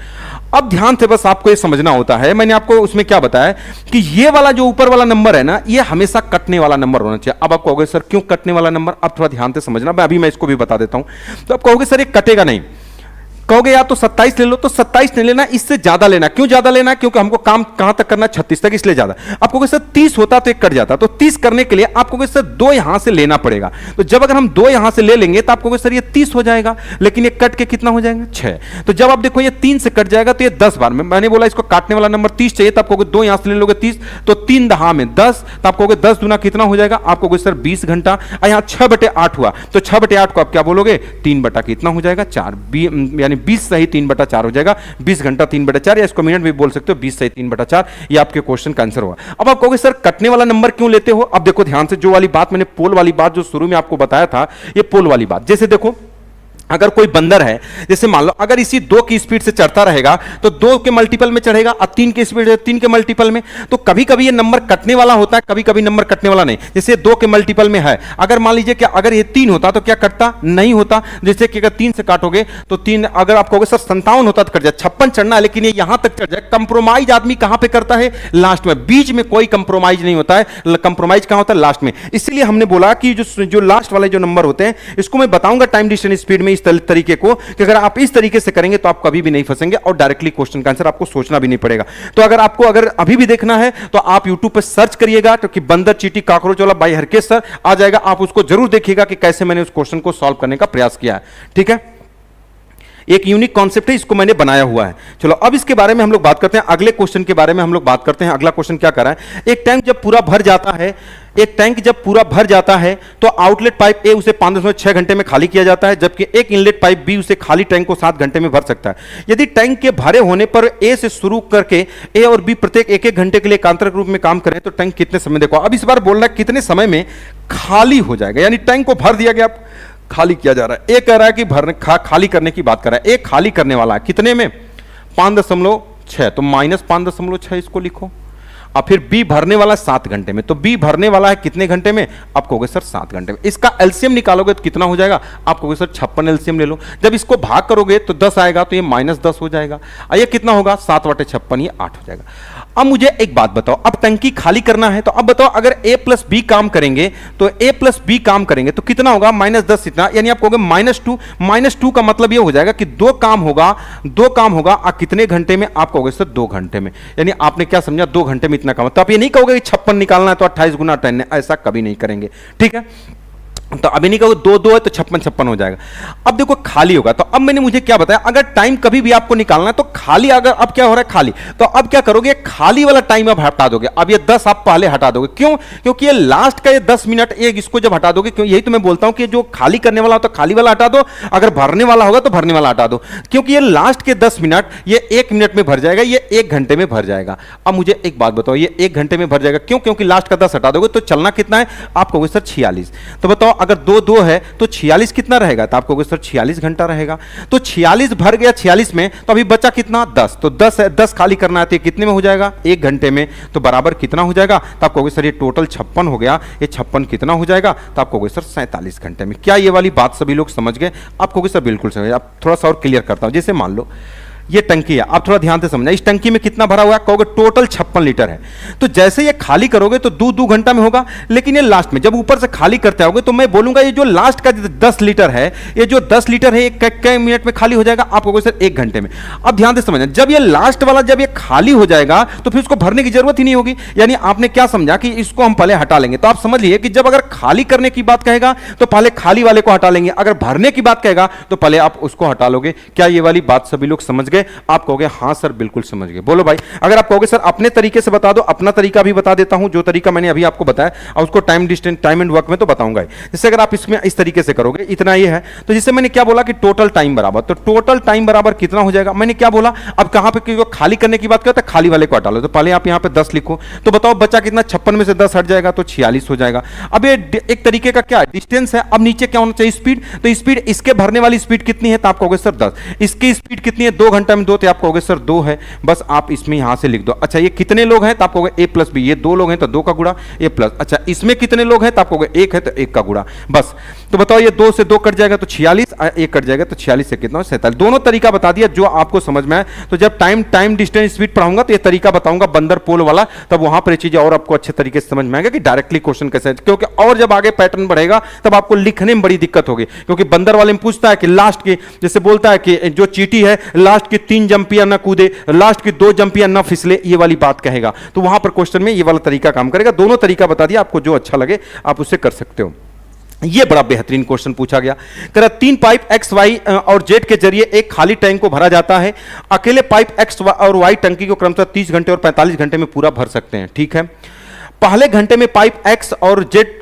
अब ध्यान से बस आपको ये समझना होता है, मैंने आपको उसमें क्या बताया कि ये वाला जो ऊपर वाला नंबर है ना, ये हमेशा कटने वाला नंबर होना चाहिए। अब आप कहोगे सर क्यों कटने वाला नंबर, अब थोड़ा ध्यान से समझना, अभी मैं इसको भी बता देता हूं। तो आप कहोगे सर ये कटेगा नहीं, कहोगे या तो 27 ले लो, तो 27 नहीं लेना, इससे ज्यादा लेना। क्यों ज्यादा लेना, क्योंकि हमको काम कहां तक करना है 36 तक, इसलिए ज्यादा। आप कहोगे सर 30 होता तो एक कट जाता, तो 30 करने के लिए आप कहोगे सर 2 यहां से लेना पड़ेगा। तो जब अगर हम 2 यहां से ले लेंगे तो आप कहोगे सर ये 30 हो जाएगा, लेकिन ये कट के कितना हो जाएगा 6। तो जब आप देखो ये 3 से कट जाएगा तो ये 10 बार में, मैंने बोला इसको काटने वाला नंबर 30 चाहिए, तो आप कहोगे 2 यहां से ले लोगे 30, तो 3 दहा में 10, तो आप कहोगे 10 दूना कितना हो जाएगा, आप कहोगे सर 20 घंटा। यहां 6/8 हुआ तो 6/8 को आप क्या बोलोगे, 3 बटा कितना हो जाएगा 4, यानी 20 सही 3/4 हो जाएगा। 20 घंटा 3/4, या इसको मिनट भी बोल सकते हो, 20 सही 3/4, ये आपके क्वेश्चन का आंसर होगा। अब आप कहोगे सर कटने वाला नंबर क्यों लेते हो, अब देखो ध्यान से, जो वाली बात मैंने पोल वाली बात जो शुरू में आपको बताया था, ये पोल वाली बात। जैसे देखो अगर कोई बंदर है, जैसे मान लो अगर इसी 2 की स्पीड से चढ़ता रहेगा तो 2 के मल्टीपल में चढ़ेगा, और 3 की स्पीड है 3 के मल्टीपल में, तो कभी कभी ये नंबर कटने वाला होता है, कभी कभी नंबर कटने वाला नहीं। जैसे 2 के मल्टीपल में है, अगर मान लीजिए कि अगर ये 3 होता तो क्या कटता नहीं होता। जैसे कि अगर 3 से काटोगे तो 3, अगर आप कहोगे सर 57 होता तो कट जाए, 56 चढ़ना है लेकिन ये यहां तक चढ़ जाए। कंप्रोमाइज आदमी कहां पे करता है, लास्ट में, बीच में कोई कंप्रोमाइज नहीं होता है। कंप्रोमाइज कहां होता है, लास्ट में। इसलिए हमने बोला कि जो लास्ट वाले जो नंबर होते हैं, इसको मैं बताऊंगा टाइम डिस्टेंस स्पीड में इस तरीके को, कि अगर आप इस तरीके से करेंगे तो आप कभी भी नहीं फंसेंगे और डायरेक्टली क्वेश्चन का आंसर आपको सोचना भी नहीं पड़ेगा। तो अगर आपको अगर अभी भी देखना है तो आप YouTube पर सर्च करिएगा, तो कि बंदर चींटी कॉकरोच वाला बाय हरकेश सर आ जाएगा, आप उसको जरूर देखिएगा कि कैसे मैंने उस क्वेश्चन को सॉल्व करने का प्रयास किया है। ठीक है, एक यूनिक कॉन्सेप्ट है, इसको मैंने बनाया हुआ है। चलो अब इसके बारे में हम लोग बात करते हैं, अगले क्वेश्चन के बारे में हम लोग बात करते हैं। अगला क्वेश्चन क्या कर रहा है, एक टैंक जब पूरा भर जाता है, एक टैंक जब पूरा भर जाता है तो आउटलेट पाइप ए उसे 5.6 घंटे में खाली किया जाता है, जबकि एक इनलेट पाइप बी उसे खाली टैंक को 7 घंटे में भर सकता है। यदि टैंक के भरे होने पर ए से शुरू करके ए और बी प्रत्येक 1-1 घंटे के लिए एकांतरिक रूप में काम करें तो टैंक कितने समय, देखो अब इस बार बोल रहा है कितने समय में खाली हो जाएगा, यानी टैंक को भर दिया गया, खाली किया जा रहा है। ए कह रहा है कि भरने खाली करने की बात कर रहा है। ए खाली करने वाला है कितने में, 5.6, तो -5.6 इसको लिखो। और फिर बी भरने वाला 7 घंटे में, तो बी भरने वाला है कितने घंटे में? आप कहोगे सर 7 घंटे में। इसका एलसीएम निकालोगे तो कितना हो जाएगा? आप कहोगे सर 56 एलसीएम ले लो। जब इसको भाग करोगे तो 10 आएगा, तो ये -10 हो जाएगा। ये कितना होगा? 7/56, ये 8 हो जाएगा। अब मुझे एक बात बताओ, अब टंकी खाली करना है, तो अब बताओ अगर a प्लस बी काम करेंगे तो a प्लस बी काम करेंगे तो कितना होगा? -10 इतना, यानी आप कहोगे -2 का मतलब ये हो जाएगा कि दो काम होगा कितने घंटे में? आप कहोगे सर 2 घंटे में। यानी आपने क्या समझा? 2 घंटे में इतना काम। तो आप ये नहीं कहोगे कि 56 निकालना है तो 28 गुना 10 है, ऐसा कभी नहीं करेंगे, ठीक है। तो अभी नहीं कहोगे 2 2 है तो 56 हो जाएगा। अब देखो खाली होगा, तो अब मैंने मुझे क्या बताया, अगर टाइम कभी भी आपको निकालना है तो खाली, अगर अब क्या हो रहा है खाली, तो अब क्या करोगे? खाली वाला टाइम अब हटा दोगे। अब ये 10 आप पहले हटा दोगे, क्यों? क्योंकि ये लास्ट का ये 10 मिनट, ये इसको जब हटा दोगे, क्यों? यही तो मैं बोलता हूं कि जो खाली करने वाला हो तो खाली वाला हटा दो, अगर भरने वाला होगा तो भरने वाला हटा दो, क्योंकि ये लास्ट के 10 मिनट ये 1 मिनट में भर जाएगा, ये 1 घंटे में भर जाएगा। अब मुझे एक बात बताओ, ये 1 घंटे में भर जाएगा, क्यों? क्योंकि लास्ट का 10 हटा दोगे तो चलना कितना है? आप कहोगे सर 46। तो बताओ अगर 2 2 है तो 46 कितना रहेगा? तो आप कहोगे सर 46 घंटा रहेगा। तो 46 भर गया 46 में, तो अभी बचा कितना? 10। तो 10 है, 10 खाली करना है तो ये कितने में हो जाएगा? 1 घंटे में। तो बराबर कितना हो जाएगा? तो आप कहोगे सर ये टोटल 56 हो गया, ये 56 कितना हो जाएगा? तो आप कहोगे सर 47 घंटे में। क्या ये वाली बात सभी लोग समझ गए? आप कहोगे सर बिल्कुल समझ। आप थोड़ा सा और क्लियर करता हूं। जैसे मान लो ये टंकी है, आप थोड़ा ध्यान से समझना, इस टंकी में कितना भरा हुआ है? कहोगे टोटल 56 लीटर है। तो जैसे ये खाली करोगे तो 2 घंटा में होगा, लेकिन ये लास्ट में जब ऊपर से खाली करते आओगे तो मैं बोलूंगा ये जो लास्ट का 10 लीटर है, ये जो 10 लीटर है ये कै मिनट में खाली हो जाएगा? आप कहोगे सर 1 घंटे में। अब ध्यान से समझना, जब ये लास्ट वाला जब ये खाली हो जाएगा तो फिर उसको भरने की जरूरत ही नहीं होगी। यानी आपने क्या समझा कि इसको हम पहले हटा लेंगे। तो आप समझ लीजिए कि जब अगर खाली करने की बात कहेगा तो पहले खाली वाले को हटा लेंगे, अगर भरने की बात कहेगा तो पहले आप उसको हटा लोगे। क्या ये वाली बात सभी लोग समझ गए? आप कहोगे हां सर बिल्कुल समझ गए। बोलो भाई। अगर आप कहोगे सर अपने तरीके से बता दो, अपना तरीका भी बता देता हूं, जो तरीका मैंने अभी आपको बताया, और उसको टाइम एंड वर्क में तो बताऊंगा। जैसे अगर आप इसमें इस तरीके से करोगे, इतना ये है, तो जिससे मैंने क्या बोला कि टोटल टाइम बराबर, तो टोटल टाइम बराबर कितना हो जाएगा? मैंने क्या बोला? अब कहां पे खाली करने की बात करते हैं, खाली वाले को हटा लो। तो पहले आप यहां पे 10 लिखो, तो बताओ बचा कितना? 56 में से 10 हट जाएगा तो 46 हो जाएगा। अब ये एक तरीके का क्या डिस्टेंस है। अब नीचे क्या होना चाहिए? स्पीड। तो स्पीड, इसके भरने वाली स्पीड कितनी है? तो आप कहोगे सर 10। इसकी स्पीड कितनी है? 2 घंटा में 2, तो आप कहोगे सर 2 है। बस आप इसमें यहां से लिख दो। अच्छा ये कितने लोग हैं? तो आप कहोगे a प्लस बी, ये 2 लोग हैं तो 2 का गुणा a प्लस। अच्छा इसमें कितने लोग हैं? तो आप कहोगे 1 है तो 1 का गुणा। बस। तो बताओ ये 2 से 2 कट जाएगा तो 46, 1 कट जाएगा तो 46 से कितना? 47। दोनों तरीका बता दिया जो आपको समझ में आए। तो जब टाइम डिस्टेंस स्पीड पढ़ाऊंगा तो ये तरीका बताऊंगा बंदर पोल वाला, तब वहां पर चीजें और आपको अच्छे तरीके से समझ में आएगा कि डायरेक्टली क्वेश्चन कैसे, क्योंकि और जब आगे पैटर्न बढ़ेगा तब आपको लिखने में बड़ी दिक्कत होगी। क्योंकि बंदर वाले में पूछता है कि लास्ट की, जैसे बोलता है कि जो चींटी है लास्ट की 3 जंपियां ना कूदे, लास्ट की 2 जंपियां ना फिसले, ये वाली बात कहेगा। तो वहां पर क्वेश्चन में ये वाला तरीका काम करेगा। दोनों तरीका बता दिया, आपको जो अच्छा लगे आप उससे कर सकते हो। ये बड़ा बेहतरीन क्वेश्चन पूछा गया। कह 3 पाइप एक्स वाई और जेड के जरिए एक खाली टैंक को भरा जाता है। अकेले पाइप एक्स और वाई टंकी को क्रमशः 30 घंटे और 45 घंटे में पूरा भर सकते हैं। ठीक है, पहले घंटे में पाइप एक्स और जेड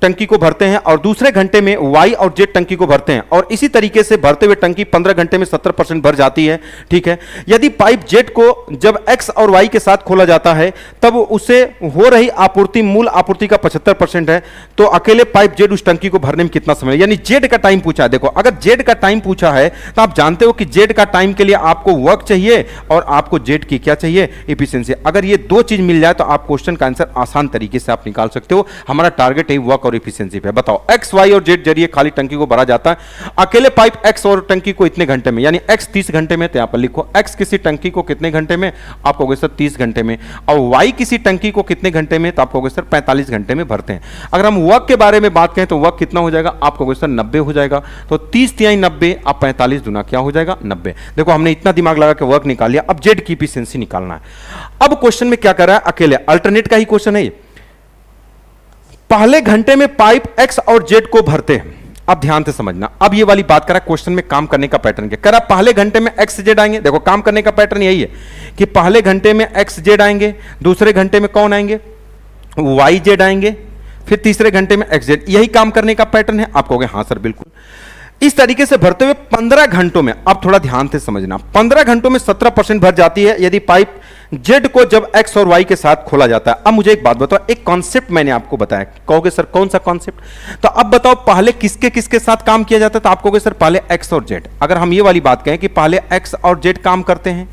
टंकी को भरते हैं और दूसरे घंटे में वाई और जेड टंकी को भरते हैं, और इसी तरीके से भरते हुए टंकी 15 घंटे में 70% भर जाती है। ठीक है, यदि पाइप जेड को जब एक्स और वाई के साथ खोला जाता है तब उसे हो रही आपूर्ति मूल आपूर्ति का 75% है, तो अकेले पाइप जेड उस टंकी को भरने में कितना समय? यानी जेड का टाइम पूछा है। देखो अगर जेड का टाइम पूछा है तो आप जानते हो कि जेड का टाइम के लिए आपको वर्क चाहिए और आपको जेड की क्या चाहिए? एफिशिएंसी। अगर ये 2 चीज मिल जाए तो आप क्वेश्चन का आंसर आसान तरीके से आप निकाल सकते हो। हमारा टारगेट वर्क और एफिशिएंसी पे। बताओ एक्स वाई और जेड जरिए खाली टंकी को भरा जाता है। अकेले पाइप एक्स और टंकी को इतने घंटे में, यानी एक्स 30 घंटे में, तो यहां पर लिखो एक्स किसी टंकी को कितने घंटे में? आप कहोगे सर 30 घंटे में। और वाई किसी टंकी को कितने घंटे में? तो आप कहोगे सर 45 घंटे में भरते हैं। अगर हम वर्क के बारे में बात करें तो वर्क कितना हो जाएगा? आप कहोगे सर 90 हो जाएगा। तो 30 तिहाई 90, आप 45 दुना क्या हो जाएगा? 90। देखो हमने इतना दिमाग लगा के वर्क निकाल लिया, अब जेड की एफिशिएंसी निकालना है। अब क्वेश्चन में क्या कर रहा है? अकेले अल्टरनेट का ही क्वेश्चन है। पहले घंटे में पाइप एक्स और जेड को भरते हैं। अब ध्यान से समझना, अब ये वाली बात करा क्वेश्चन में काम करने का पैटर्न क्या करा? पहले घंटे में एक्स जेड आएंगे। देखो काम करने का पैटर्न यही है कि पहले घंटे में एक्स जेड आएंगे, दूसरे घंटे में कौन आएंगे? वाई जेड आएंगे, फिर तीसरे घंटे में एक्स जेड। यही काम करने का पैटर्न है। आप कहोगे हां सर बिल्कुल। इस तरीके से भरते हुए 15 घंटों में, अब थोड़ा ध्यान से समझना, 15 घंटों में 17% भर जाती है यदि पाइप जेड को जब एक्स और वाई के साथ खोला जाता है। अब मुझे एक बात बताओ, एक कॉन्सेप्ट मैंने आपको बताया, कहोगे सर कौन सा कॉन्सेप्ट? तो अब बताओ पहले किसके किसके साथ काम किया जाता है? तो आप कहोगे सर पहले एक्स और जेड। अगर हम ये वाली बात कहें कि पहले एक्स और जेड काम करते हैं,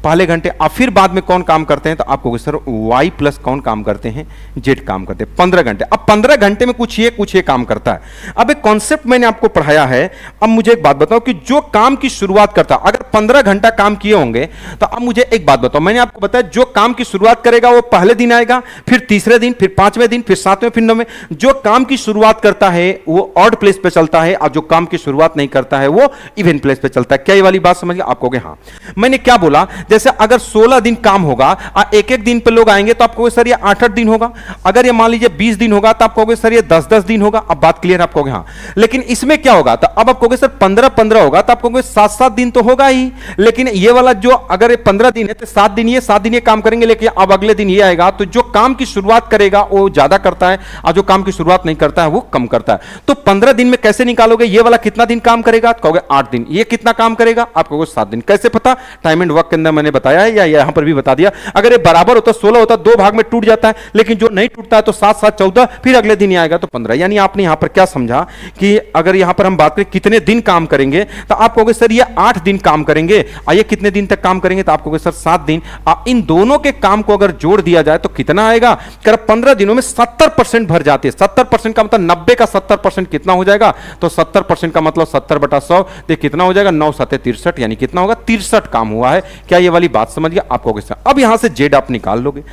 पहले घंटे, अब फिर बाद में कौन काम करते हैं, तो आप कहोगे सर y प्लस कौन काम करते हैं, z काम करते हैं 15 घंटे। अब 15 घंटे में कुछ ये काम करता है। अब एक कॉन्सेप्ट मैंने आपको पढ़ाया है। अब मुझे एक बात बताओ कि जो काम की शुरुआत करता, अगर 15 घंटा काम किए होंगे तो अब मुझे एक बात बताओ, मैंने आपको बताया जो काम की शुरुआत करेगा वो पहले दिन आएगा, फिर तीसरे दिन, फिर 5वें दिन, फिर 7वें, फिर 9वें। जो काम की शुरुआत करता है वो ऑड प्लेस पे चलता है, और जो काम की शुरुआत नहीं करता है वो इवन प्लेस पे चलता है। क्या ये वाली बात समझ गए? आप कहोगे हाँ। मैंने क्या बोला, जैसे अगर 16 दिन काम होगा और एक एक दिन पे लोग आएंगे तो आप कहोगे सर ये 8-8 दिन होगा। अगर ये मान लीजिए 20 दिन होगा तो आप कहोगे सर ये 10-10 दिन होगा। अब बात क्लियर, आप कहोगे हाँ। लेकिन इसमें क्या होगा, तो अब आप कहोगे सर 15-15 होगा, तो आप कहोगे 7-7 दिन तो होगा ही। लेकिन ये वाला जो अगर 15 दिन है तो 7 दिन ये काम करेंगे, लेकिन अब अगले दिन ये आएगा, तो जो काम की शुरुआत करेगा वो ज्यादा करता है और जो काम की शुरुआत नहीं करता है वो कम करता है। तो 15 दिन में कैसे निकालोगे, ये वाला कितना दिन काम करेगा, तो कहोगे 8 दिन। ये कितना काम करेगा, आप कहोगे 7 दिन। कैसे पता, टाइम एंड वर्क के अंदर मैंने बताया है, या यहां पर भी बता दिया। अगर ये बराबर होता 16 होता, 2 भाग में टूट जाता है, लेकिन जो नहीं टूटता है तो 7-7 14, फिर अगले दिन ही आएगा तो 15। यानी आपने यहां पर क्या समझा कि अगर यहां पर हम बात करें कितने दिन काम करेंगे, तो आप कहोगे सर ये 8 दिन काम करेंगे, और ये कितने दिन तक काम करेंगे, तो आप कहोगे सर 7 दिन। इन दोनों के काम को अगर जोड़ दिया जाए तो कितना आएगा, कर 15 दिनों में 70% भर जाती है। 70% का मतलब 90 का 70% कितना हो जाएगा, तो 70% का मतलब 70/100, तो कितना हो जाएगा 9-7 63, यानी कितना होगा 63 काम हुआ है। क्या ये वाली बात समझ गया? आप कहोगे सर। अब यहां से जेड आप निकाल लोगे।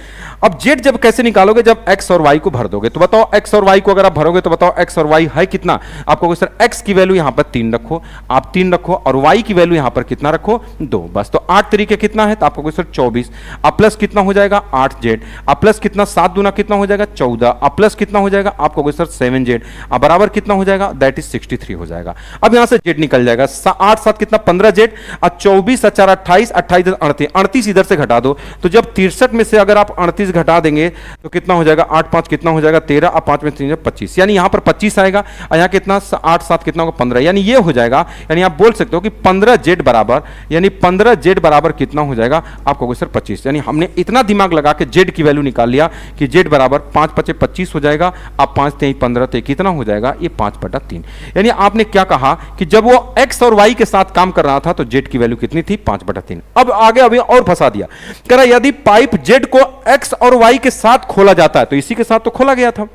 अब जेड जब कैसे निकालोगे, जब एक्स और वाई को भर दोगे। तो बताओ एक्स और वाई को अगर आप भरोगे तो बताओ एक्स और वाई है कितना, आप कहोगे सर एक्स की वैल्यू यहां पर 3 रखो, आप 3 रखो, और वाई की वैल्यू यहां पर कितना रखो 2, बस। तो 8 तरीके कितना है, तो आप कहोगे सर 24। अब प्लस कितना हो जाएगा 8 जेड, अब प्लस कितना 7 दूना कितना हो जाएगा 14, अब प्लस कितना हो जाएगा, आप कहोगे सर 7 जेड, अब बराबर कितना हो जाएगा, दैट इज 63 हो जाएगा। अब यहां से जेड निकल जाएगा, 8-7 कितना 15 जेड, और 24 + 4 28, 28 38, 38 इधर से घटा दो। तो जब 63 में से अगर आप 38 घटा देंगे तो कितना हो जाएगा, 8-5 कितना हो जाएगा 13, अब 5 में 3 25, यानी यहां पर 25 आएगा, और यहां कितना 8-7 कितना होगा 15, यानी ये हो जाएगा। यानी आप बोल सकते हो कि 15 जेड बराबर, यानी 15 जेड बराबर कितना हो जाएगा, आप कहोगे सर 25। यानी हमने इतना दिमाग लगा के जेड की वैल्यू निकाल लिया कि जेड बराबर 5-5 25 हो जाएगा, अब 5-3 15, तो कितना हो जाएगा, ये 5/3। यानी आपने क्या कहा कि जब वो एक्स और वाई के साथ काम कर रहा था तो जेड की वैल्यू कितनी थी 5/3। अब आगे अभी और फंसा दिया, कह रहा यदि पाइप जेड को एक्स और वाई के साथ खोला जाता है, तो इसी के साथ तो खोला गया था,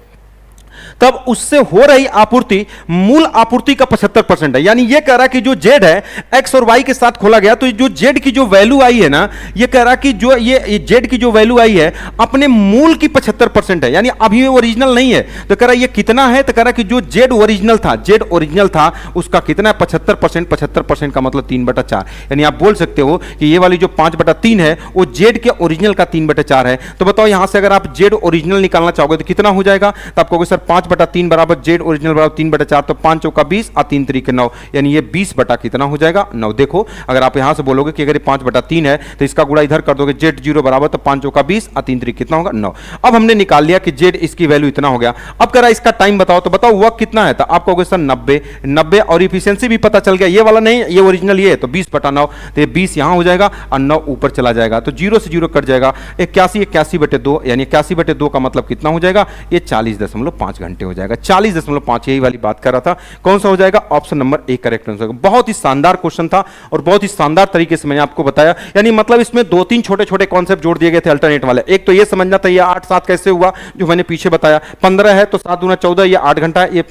तब उससे हो रही आपूर्ति मूल आपूर्ति का 75% है। यानी यह कह रहा कि जो जेड है एक्स और वाई के साथ खोला गया, तो जो जेड की जो वैल्यू आई है ना, यह कह रहा कि जो ये जेड की जो वैल्यू आई है अपने मूल की 75% है, यानी अभी ओरिजिनल नहीं है। तो कह रहा ये कितना है, तो कह रहा कि जो जेड ओरिजिनल था, जेड ओरिजिनल था उसका कितना है 75%, 75% का मतलब 3/4। यानी आप बोल सकते हो कि ये वाली जो 5/3 है वो जेड के ओरिजिनल का 3/4 है। तो बताओ यहां से अगर आप जेड ओरिजिनल निकालना चाहोगे तो कितना हो जाएगा, तो आप कहोगे सर 5/3 बराबर जेड ओरिजिनल बराबर 3/4, तो 5 चौका 20 और 3 तरीके 9, यानी ये 20 बटा कितना हो जाएगा 9। देखो अगर आप यहां से बोलोगे कि अगर ये 5/3 है तो इसका गुणा इधर कर दोगे, जेड 0 बराबर, तो 5 चौका 20 और 3 तरीके कितना होगा 9। अब हमने निकाल लिया कि जेड इसकी वैल्यू इतना हो गया। अब कह रहा है इसका टाइम बताओ, तो बताओ वर्क कितना है, तो आप कहोगे सर 90 और इफिशियंसी भी पता चल गया, ये वाला नहीं, ये ओरिजिनल ये है, तो 20/9, तो ये 20 यहां हो जाएगा और 9 ऊपर चला जाएगा, तो 0 से 0 कट जाएगा, 81/2, यानी 81/2 का मतलब कितना हो जाएगा, ये 40.5 घंटे हो जाएगा। 40.5, यही वाली बात कर रहा था। कौन सा हो जाएगा, option number A correct answer. बहुत ही शानदार क्वेश्चन था और बहुत ही शानदार तरीके से मैंने आपको बताया। यानी मतलब इसमें 2-3 छोटे-छोटे कॉन्सेप्ट जोड़ दिए गए थे अल्टरनेट वाले। एक तो ये समझना था ये 8-7 कैसे हुआ, जो मैंने पीछे बताया। 15 है तो 7 दूना 14, ये 8 घंटा, ये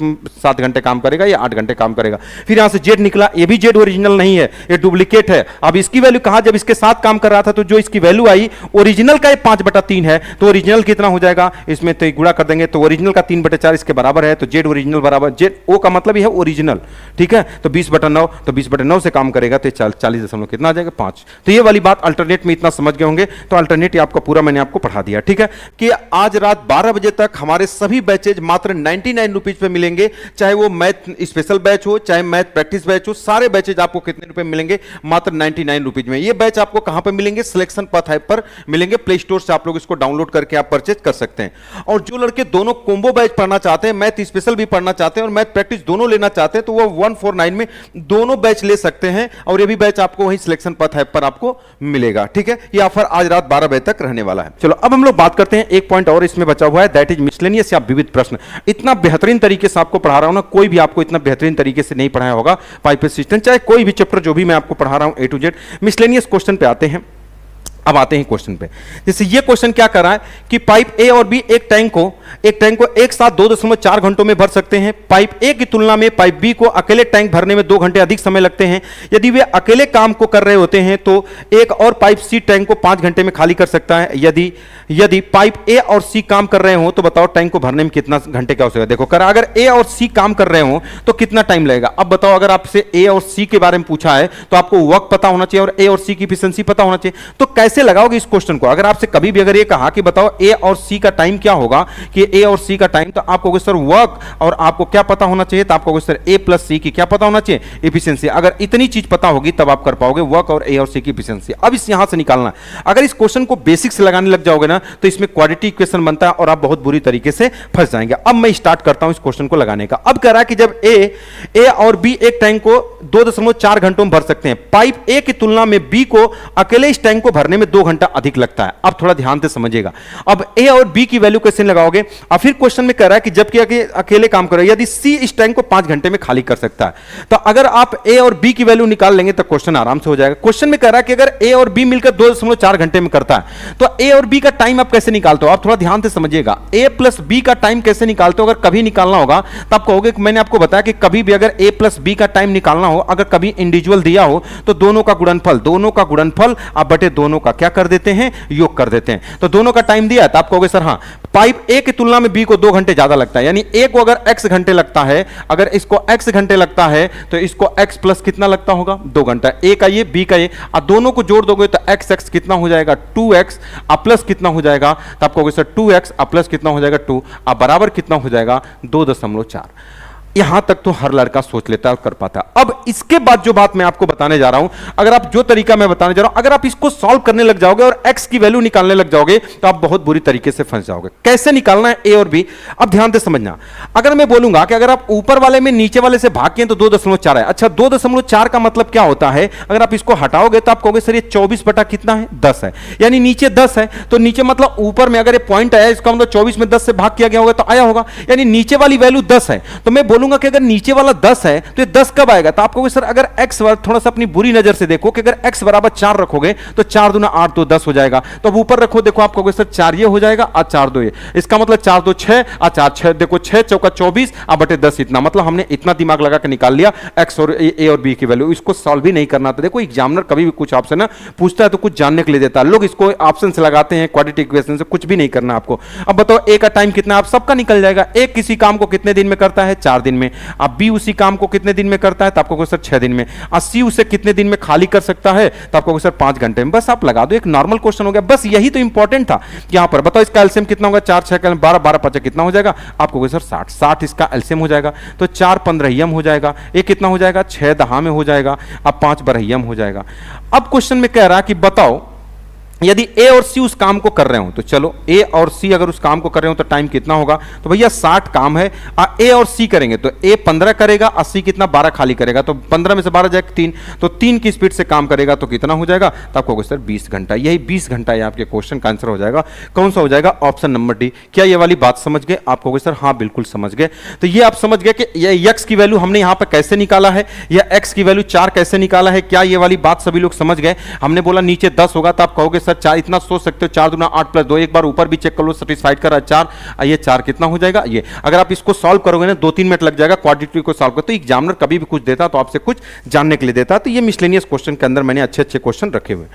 7 घंटे काम करेगा, ये 8 घंटे काम करेगा। फिर यहां से जेड निकला, ये भी जेड ओरिजिनल नहीं है, ये डुप्लीकेट है। अब इसकी वैल्यू कहा, जब इसके साथ काम कर रहा था तो जो इसकी वैल्यू आई ओरिजिनल का 5/3 है, तो ओरिजिनल कितना हो जाएगा, इसमें तो गुणा कर देंगे, तो ओरिजिनल का 3/4 इसके बराबर है, तो जेड ओरिजिनल बराबर जेड ओ का मतलब ही है ओरिजिनल, ठीक है। तो 20/9, तो 20/9 से काम करेगा तो 40 कितना आ जाएगा 5। तो ये वाली बात अल्टरनेट में इतना समझ गए होंगे, तो अल्टरनेट आपका पूरा मैंने आपको पढ़ा दिया, ठीक है। कि आज रात 12 बजे तक हमारे सभी बैचेज मात्र 99 रुपीज पे मिलेंगे, चाहे वो मैथ स्पेशल बैच हो, चाहे मैथ प्रैक्टिस बैच हो, सारे बैचेज आपको कितने रुपए मिलेंगे, मात्र 99 रुपीज में। ये बैच आपको कहां पे मिलेंगे, सिलेक्शन पाथ ऐप पर मिलेंगे, प्ले स्टोर से आप लोग इसको डाउनलोड करके आप परचेज कर सकते हैं। और जो लड़के दोनों कॉम्बो बैच पढ़ना चाहते हैं, मैथ स्पेशल भी पढ़ना चाहते हैं और मैथ प्रैक्टिस दोनों लेना चाहते हैं, तो वो 149 में दोनों बैच ले सकते हैं, और ये भी बैच आपको वहीं सिलेक्शन पाथ ऐप पर आपको मिलेगा, ठीक है। ये ऑफर आज रात 12 बजे तक रहने वाला है। चलो अब हम लोग बात करते हैं, एक पॉइंट और इसमें बचा हुआ है, दैट इज मिसलेनियस या विविध प्रश्न। इतना बेहतरीन तरीके से आपको पढ़ा रहा हूं ना, कोई भी आपको इतना बेहतरीन तरीके से नहीं पढ़ाया होगा पाइप सिस्टम, चाहे कोई भी चैप्टर जो भी मैं आपको पढ़ा रहा हूं A to Z। Miscellaneous question पे आते हैं। अब आते हैं क्वेश्चन पे। जैसे ये क्वेश्चन क्या कर रहा है कि पाइप ए और बी एक टैंक को एक साथ 2.4 घंटों में भर सकते हैं। पाइप ए की तुलना में पाइप बी को अकेले टैंक भरने में 2 घंटे अधिक समय लगते हैं। यदि वे अकेले काम को कर रहे होते हैं तो एक और पाइप सी टैंक को 5 घंटे में खाली कर सकता है। यदि पाइप ए और सी काम कर रहे हो तो बताओ टैंक को भरने में कितना घंटे का हो सकता है। देखो कर अगर ए और सी काम कर रहे हो तो कितना टाइम लगेगा। अब बताओ अगर आपसे ए और सी के बारे में पूछा है तो आपको वक्त पता होना चाहिए और ए और सी की एफिशिएंसी पता होना चाहिए। तो कैसे लगाओगे इस क्वेश्चन को। अगर आपसे कभी भी अगर ये कहा कि बताओ ए और सी का टाइम क्या होगा, कि ए और सी का टाइम, तो आप कहोगे सर वर्क, और आपको क्या पता होना चाहिए, तो आप कहोगे सर ए प्लस सी की क्या पता होना चाहिए, एफिशिएंसी। अगर इतनी चीज पता होगी तब आप कर पाओगे वर्क और ए और सी की एफिशिएंसी। अब इस यहां से निकालना, अगर इस क्वेश्चन को बेसिक से लगाने लग जाओगे ना तो इसमें क्वाड्रेटिक इक्वेशन बनता है और आप बहुत बुरी तरीके से फंस जाएंगे। अब मैं स्टार्ट करता हूं इस क्वेश्चन को लगाने का। अब कह रहा है कि जब ए और बी एक टैंक को 2.4 घंटों में भर सकते हैं, पाइप ए की तुलना में बी को अकेले इस टैंक को भरने में 2 घंटा अधिक लगता है। अब थोड़ा ध्यान से समझिएगा। अब ए और बी की वैल्यू कैसे लगाओगे। अब फिर क्वेश्चन में कह रहा है कि जबकि अकेले काम करो, यदि सी इस टैंक को 5 घंटे में खाली कर सकता है, तो अगर आप ए और बी की वैल्यू निकाल लेंगे तो क्वेश्चन आराम से हो जाएगा। क्वेश्चन में कह रहा है कि अगर ए और बी मिलकर 2.4 घंटे में करता है तो ए और बी का टाइम आप कैसे निकालते हो। आप थोड़ा ध्यान से समझिएगा। ए प्लस बी का टाइम कैसे निकालते हो। अगर कभी निकालना होगा तो आप कहोगे कि मैंने आपको बताया कि कभी भी अगर ए प्लस बी का टाइम निकालना हो, अगर कभी इंडिविजुअल दिया हो तो दोनों का गुणनफल आप बटे दोनों का क्या कर देते हैं, योग कर देते हैं। तो दोनों का टाइम दिया है तो आप कहोगे सर हाँ, पाइप ए की तुलना में बी को 2 घंटे ज्यादा लगता है, यानी ए को अगर x घंटे लगता है, अगर इसको x घंटे लगता है तो इसको x प्लस कितना लगता होगा, 2 घंटा। ए का ये बी का ये, और दोनों को जोड़ दोगे तो x कितना हो जाएगा 2x, और प्लस कितना हो जाएगा, तो आप कहोगे सर 2x और प्लस कितना हो जाएगा 2, और बराबर कितना हो जाएगा 2.4। यहां तक तो हर लड़का सोच लेता है और कर पाता है। अब इसके बाद जो बात मैं आपको बताने जा रहा हूं, अगर आप जो तरीका मैं बताने जा रहा हूं, अगर आप इसको सॉल्व करने लग जाओगे और x की वैल्यू निकालने लग जाओगे तो आप बहुत बुरी तरीके से फंस जाओगे। कैसे निकालना है ए और बी, अब ध्यान से समझना। अगर मैं बोलूंगा कि अगर आप ऊपर वाले में नीचे वाले से भाग किए तो 2.4 है। अच्छा 2.4 का मतलब क्या होता है, अगर आप इसको हटाओगे तो आप कहोगे सर ये 24 बटा कितना है 10 है, यानी नीचे 10 है तो नीचे मतलब ऊपर में अगर ये पॉइंट आया इसका मतलब 24 में 10 से भाग किया गया होगा तो आया होगा, यानी नीचे वाली वैल्यू 10 है। तो मैं बोलूंगा कि अगर नीचे वाला 10 है तो ये 10 कब आएगा, तो आप कहोगे सर अगर x थोड़ा सा अपनी बुरी नजर से देखो कि अगर x बराबर 4 रखोगे तो 4 दूना 8 तो 10 हो जाएगा। तो अब ऊपर रखो, देखो आप कहोगे सर 4 ये हो जाएगा और 4 2 ये, इसका मतलब 4 2 6 और 4 6, देखो 6 चौका 24 और बटे 10 इतना, मतलब हमने इतना दिमाग लगा के निकाल लिया x और ए और बी की वैल्यू। इसको सॉल्व भी नहीं करना था। देखो एग्जामिनर कभी भी कुछ आपसे ना पूछता है तो कुछ जानने के लिए देता है, लोग इसको ऑप्शन से लगाते हैं, क्वाड्रेटिक इक्वेशन से, कुछ भी नहीं करना आपको। अब बताओ ए का टाइम कितना, आप सबका निकल जाएगा। ए किसी काम को कितने दिन में करता है, 4 दिन में। अब बी उसी काम को कितने दिन में करता है, तो आपको सर 6 दिन में। और सी उसे कितने दिन में खाली कर सकता है, तो आपको सर 5 घंटे में। बस आप लगा दो, एक नॉर्मल क्वेश्चन हो गया। बस यही तो इंपॉर्टेंट था। यहां पर बताओ इसका एलसीएम कितना होगा, 4 6 12 12 5 कितना हो जाएगा, आपको सर 60 60 इसका एलसीएम हो जाएगा। तो 4 15 हो जाएगा, ये कितना हो जाएगा 6 10 में हो जाएगा, अब 5 12 हो जाएगा। अब क्वेश्चन में कह रहा है कि बताओ यदि ए और सी उस काम को कर रहे हो, तो चलो ए और सी अगर उस काम को कर रहे हो तो टाइम कितना होगा, तो भैया 60 काम है, ए और सी करेंगे तो ए 15 करेगा और सी कितना 12 खाली करेगा, तो 15 में से 12 जाएगा 3, तो 3 की स्पीड से काम करेगा तो कितना हो जाएगा, तो आपको होगा सर 20 घंटा। यही 20 घंटा ये आपके क्वेश्चन का आंसर हो जाएगा। कौन सा हो जाएगा, ऑप्शन नंबर डी। क्या ये वाली बात समझ गए, आप कहोगे सर हाँ बिल्कुल समझ गए। तो ये आप समझ गए कि ये x की वैल्यू हमने यहां पर कैसे निकाला है, या x की वैल्यू 4 कैसे निकाला है। क्या ये वाली बात सभी लोग समझ गए। हमने बोला नीचे 10 होगा तो आप कहोगे सर 4, इतना सोच सकते हो 4 दूना 8 प्लस 2, एक बार ऊपर भी चेक कर लो, सेटिस्फाइड कर रहा है 4, ये 4 कितना हो जाएगा ये। अगर आप इसको सॉल्व करोगे ना 2-3 मिनट लग जाएगा क्वाड्रेटिक को सॉल्व कर। तो एग्जामिनर कभी भी कुछ देता तो आपसे कुछ जानने के लिए देता। तो ये मिसलेनियस क्वेश्चन के अंदर मैंने अच्छे अच्छे क्वेश्चन रखे हुए।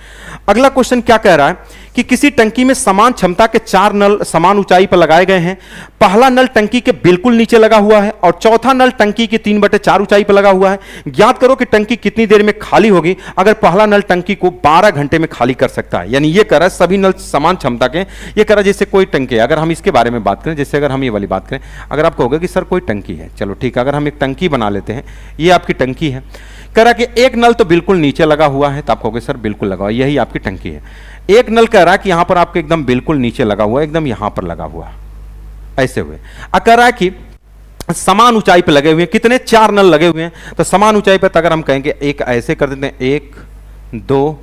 अगला क्वेश्चन क्या कह रहा है कि किसी टंकी में समान क्षमता के 4 नल समान ऊंचाई पर लगाए गए हैं। पहला नल टंकी के बिल्कुल नीचे लगा हुआ है और चौथा नल टंकी की 3/4 ऊंचाई पर लगा हुआ है। ज्ञात करो कि टंकी कितनी देर में खाली होगी अगर पहला नल टंकी को 12 घंटे में खाली कर सकता है। यानी ये कह रहा है सभी नल समान क्षमता के। ये कह रहा है जैसे कोई टंकी है, अगर हम इसके बारे में बात करें, जैसे अगर हम ये वाली बात करें, अगर आपको होगा कि सर कोई टंकी है, चलो ठीक है, अगर हम एक टंकी बना लेते हैं, ये आपकी टंकी है। कह रहा है कि एक नल तो बिल्कुल नीचे लगा हुआ है, तो आप कहोगे सर बिल्कुल लगा हुआ, यही आपकी टंकी है। एक नल कह रहा है कि यहां पर आपके एकदम बिल्कुल नीचे लगा हुआ है, एकदम यहां पर लगा हुआ, ऐसे हुए। कह रहा है कि समान ऊंचाई पे लगे हुए हैं, कितने 4 नल लगे हुए हैं। तो समान ऊंचाई पे अगर हम कहेंगे एक ऐसे कर देते हैं, 1 2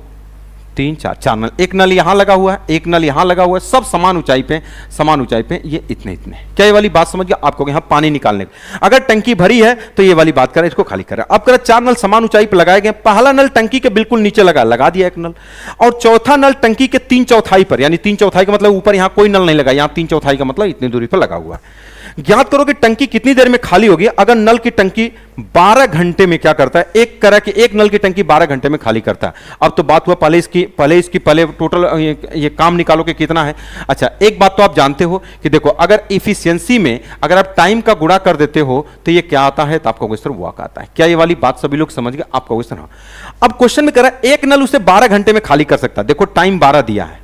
3 4 4 नल, एक नल यहां लगा हुआ है, एक नल यहां लगा हुआ है, सब समान ऊंचाई पे, समान ऊंचाई पे, ये इतने इतने। क्या ये वाली बात समझ गया? आपको यहां पानी निकालने, अगर टंकी भरी है तो ये वाली बात करें, इसको खाली करें। अब करें 4 नल समान ऊंचाई पे लगाए गए, पहला नल टंकी के बिल्कुल नीचे लगा दिया एक नल, और चौथा नल टंकी के 3/4 पर, यानी 3/4 का मतलब ऊपर यहां कोई नल नहीं लगा, यहां 3/4 का मतलब इतनी दूरी पर लगा हुआ है। ज्ञात करो कि टंकी कितनी देर में खाली होगी अगर नल की टंकी 12 घंटे में क्या करता है, एक करा कि एक नल की टंकी 12 घंटे में खाली करता है। अब तो बात हुआ पहले टोटल ये काम निकालो कि कितना है। अच्छा, एक बात तो आप जानते हो कि देखो, अगर इफिशियंसी में अगर आप टाइम का गुणा कर देते हो तो ये क्या आता है, तो आपका क्वेश्चन वॉक आता है। क्या ये वाली बात सभी लोग समझ गए? आपका क्वेश्चन हाँ। अब क्वेश्चन में कह रहा है एक नल उसे 12 घंटे में खाली कर सकता है, देखो टाइम 12 दिया है।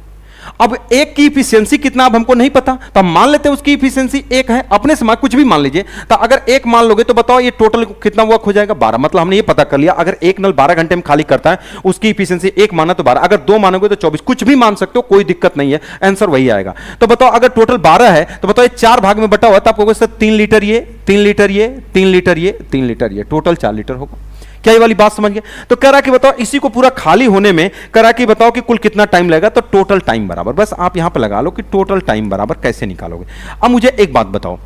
अब एक की इफिशियंसी कितना अब हमको नहीं पता, तो हम मान लेते हैं उसकी इफिशियंसी 1 है, अपने से कुछ भी मान लीजिए। तो अगर 1 मान लोगे तो बताओ ये टोटल कितना वर्क हो जाएगा, 12। मतलब हमने ये पता कर लिया अगर एक नल 12 घंटे में खाली करता है, उसकी इफिशियंसी 1 माना तो 12, अगर 2 मानोगे तो 24, कुछ भी मान सकते हो, कोई दिक्कत नहीं है, आंसर वही आएगा। तो बताओ अगर टोटल 12 है तो बताओ ये 4 भाग में बटा हुआ, तो आपको 3 लीटर ये, 3 लीटर ये, 3 लीटर ये, 3 लीटर ये, टोटल 4 लीटर होगा। क्या ये वाली बात समझ गए? तो कह रहा कि बताओ इसी को पूरा खाली होने में कह रहा कि बताओ कि कुल कितना टाइम लगेगा, तो टोटल टाइम बराबर, बस आप यहां पे लगा लो कि टोटल टाइम बराबर कैसे निकालोगे। अब मुझे एक बात बताओ,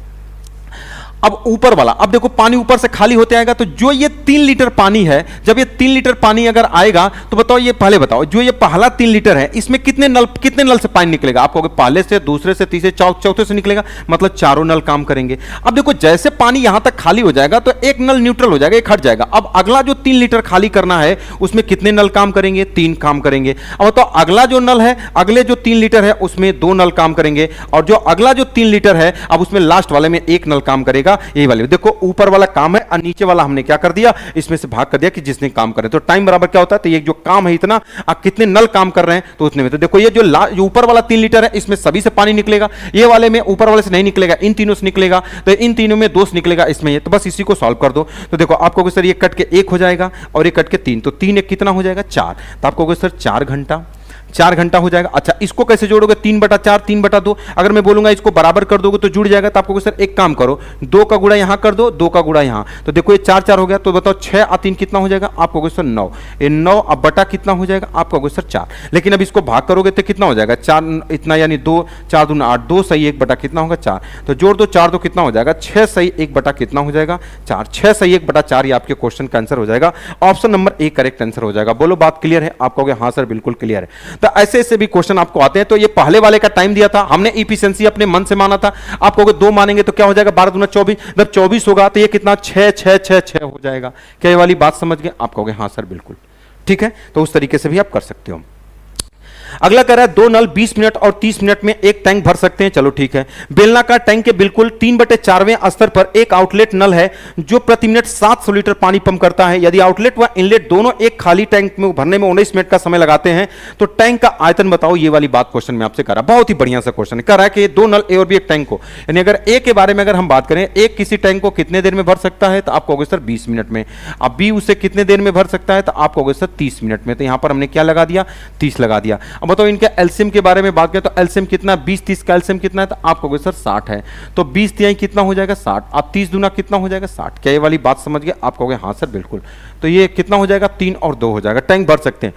अब ऊपर वाला, अब देखो पानी ऊपर से खाली होते आएगा, तो जो ये 3 लीटर पानी है, जब ये 3 लीटर पानी अगर आएगा तो बताओ ये पहले बताओ, जो ये पहला 3 लीटर है इसमें कितने नल से पानी निकलेगा? आपको पहले से, दूसरे से, तीसरे, चौथे से निकलेगा, मतलब चारों नल काम करेंगे। अब देखो जैसे पानी यहां तक खाली हो जाएगा तो एक नल न्यूट्रल हो जाएगा, एक हट जाएगा। अब अगला जो 3 लीटर खाली करना है उसमें कितने नल काम करेंगे? 3 काम करेंगे। अब तो अगला जो नल है, अगले जो 3 लीटर है उसमें 2 नल काम करेंगे, और जो अगला जो 3 लीटर है अब उसमें लास्ट वाले में 1 नल काम करेगा। यही वाले देखो ऊपर वाला काम है और नीचे वाला हमने क्या कर दिया, इसमें से भाग कर दिया कि जिसने काम करे। तो टाइम बराबर क्या होता है, तो ये जो काम है इतना, आप कितने नल काम कर रहे हैं तो उतने में। तो देखो ये जो ऊपर वाला 3 लीटर है इसमें सभी से पानी निकलेगा, ये वाले में ऊपर वाले से नहीं निकलेगा, इन तीनों से निकलेगा, तो इन तीनों में 2 से निकलेगा इसमें ये। तो बस इसी को सॉल्व कर दो। तो देखो आपको सर ये कट के 1 हो जाएगा और ये कट के 3, तो 3 1 कितना हो जाएगा 4। तो आपको सर 4 घंटा, 4 घंटा हो जाएगा। अच्छा इसको कैसे जोड़ोगे, 3/4 3/2। अगर मैं बोलूंगा इसको बराबर कर दोगे तो जुड़ जाएगा। तो आपको सर एक काम करो, 2 का गुणा यहां कर दो, 2 का गुणा यहां, तो देखो ये 4 4 हो गया। तो बताओ 6 और 3 कितना हो जाएगा, आपको सर 9। ये 9 अब बटा कितना हो जाएगा, आपको सर 4। लेकिन अब इसको भाग करोगे तो कितना हो जाएगा, 4 इतना, यानी 2 4 दूना 8, 2 सही 1 बटा कितना होगा 4। तो जोड़ दो 4 2 कितना हो जाएगा 6 सही 1 बटा कितना हो जाएगा 4। 6 सही 1 बटा 4 ये आपके क्वेश्चन का आंसर हो जाएगा। Option number A correct answer हो जाएगा। बोलो बात क्लियर है? आप कहोगे हाँ सर बिल्कुल क्लियर है। तो ऐसे ऐसे भी क्वेश्चन आपको आते हैं। तो ये पहले वाले का टाइम दिया था, हमने इफिशियंसी अपने मन से माना था। आप कहोगे 2 मानेंगे तो क्या हो जाएगा, 12 दूना 24, जब 24 होगा तो ये कितना 6 6 6 6 हो जाएगा। क्या ये वाली बात समझ गए? आप कहोगे हाँ सर बिल्कुल ठीक है। तो उस तरीके से भी आप कर सकते हो। अगला कह रहा है 2 नल 20 मिनट और 30 मिनट में एक टैंक भर सकते हैं। चलो ठीक है। बेलनाकार टैंक के बिल्कुल 3/4वें स्तर पर एक आउटलेट नल है जो प्रति मिनट 700 लीटर पानी पंप करता है। यदि आउटलेट व इनलेट दोनों एक खाली टैंक में भरने में 19 मिनट का समय लगाते हैं तो टैंक का आयतन बताओ। ये वाली बात क्वेश्चन में आपसे कर रहा है, बहुत ही बढ़िया सा क्वेश्चन है। कह रहा है कि 2 नल ए और बी एक टैंक को, यानी अगर ए के बारे में अगर हम बात करें, एक किसी टैंक को कितने देर में भर सकता है, तो आप कहोगे सर 20 मिनट में। अब बी उसे कितने देर में भर सकता है, तो आप कहोगे सर 30 मिनट में। तो यहां पर हमने क्या लगा दिया, 30 लगा दिया। अब बताओ इनके एलसीएम के बारे में बात करें तो एलसीएम कितना, 20 30 का एलसीएम कितना है, तो आप कहोगे सर 60 है। तो 20 तिहाई कितना हो जाएगा 60, अब 30 दूना कितना हो जाएगा 60। क्या ये वाली बात समझ गए? आप कहोगे हाँ सर बिल्कुल। तो ये कितना हो जाएगा 3 और 2 हो जाएगा, टैंक भर सकते हैं।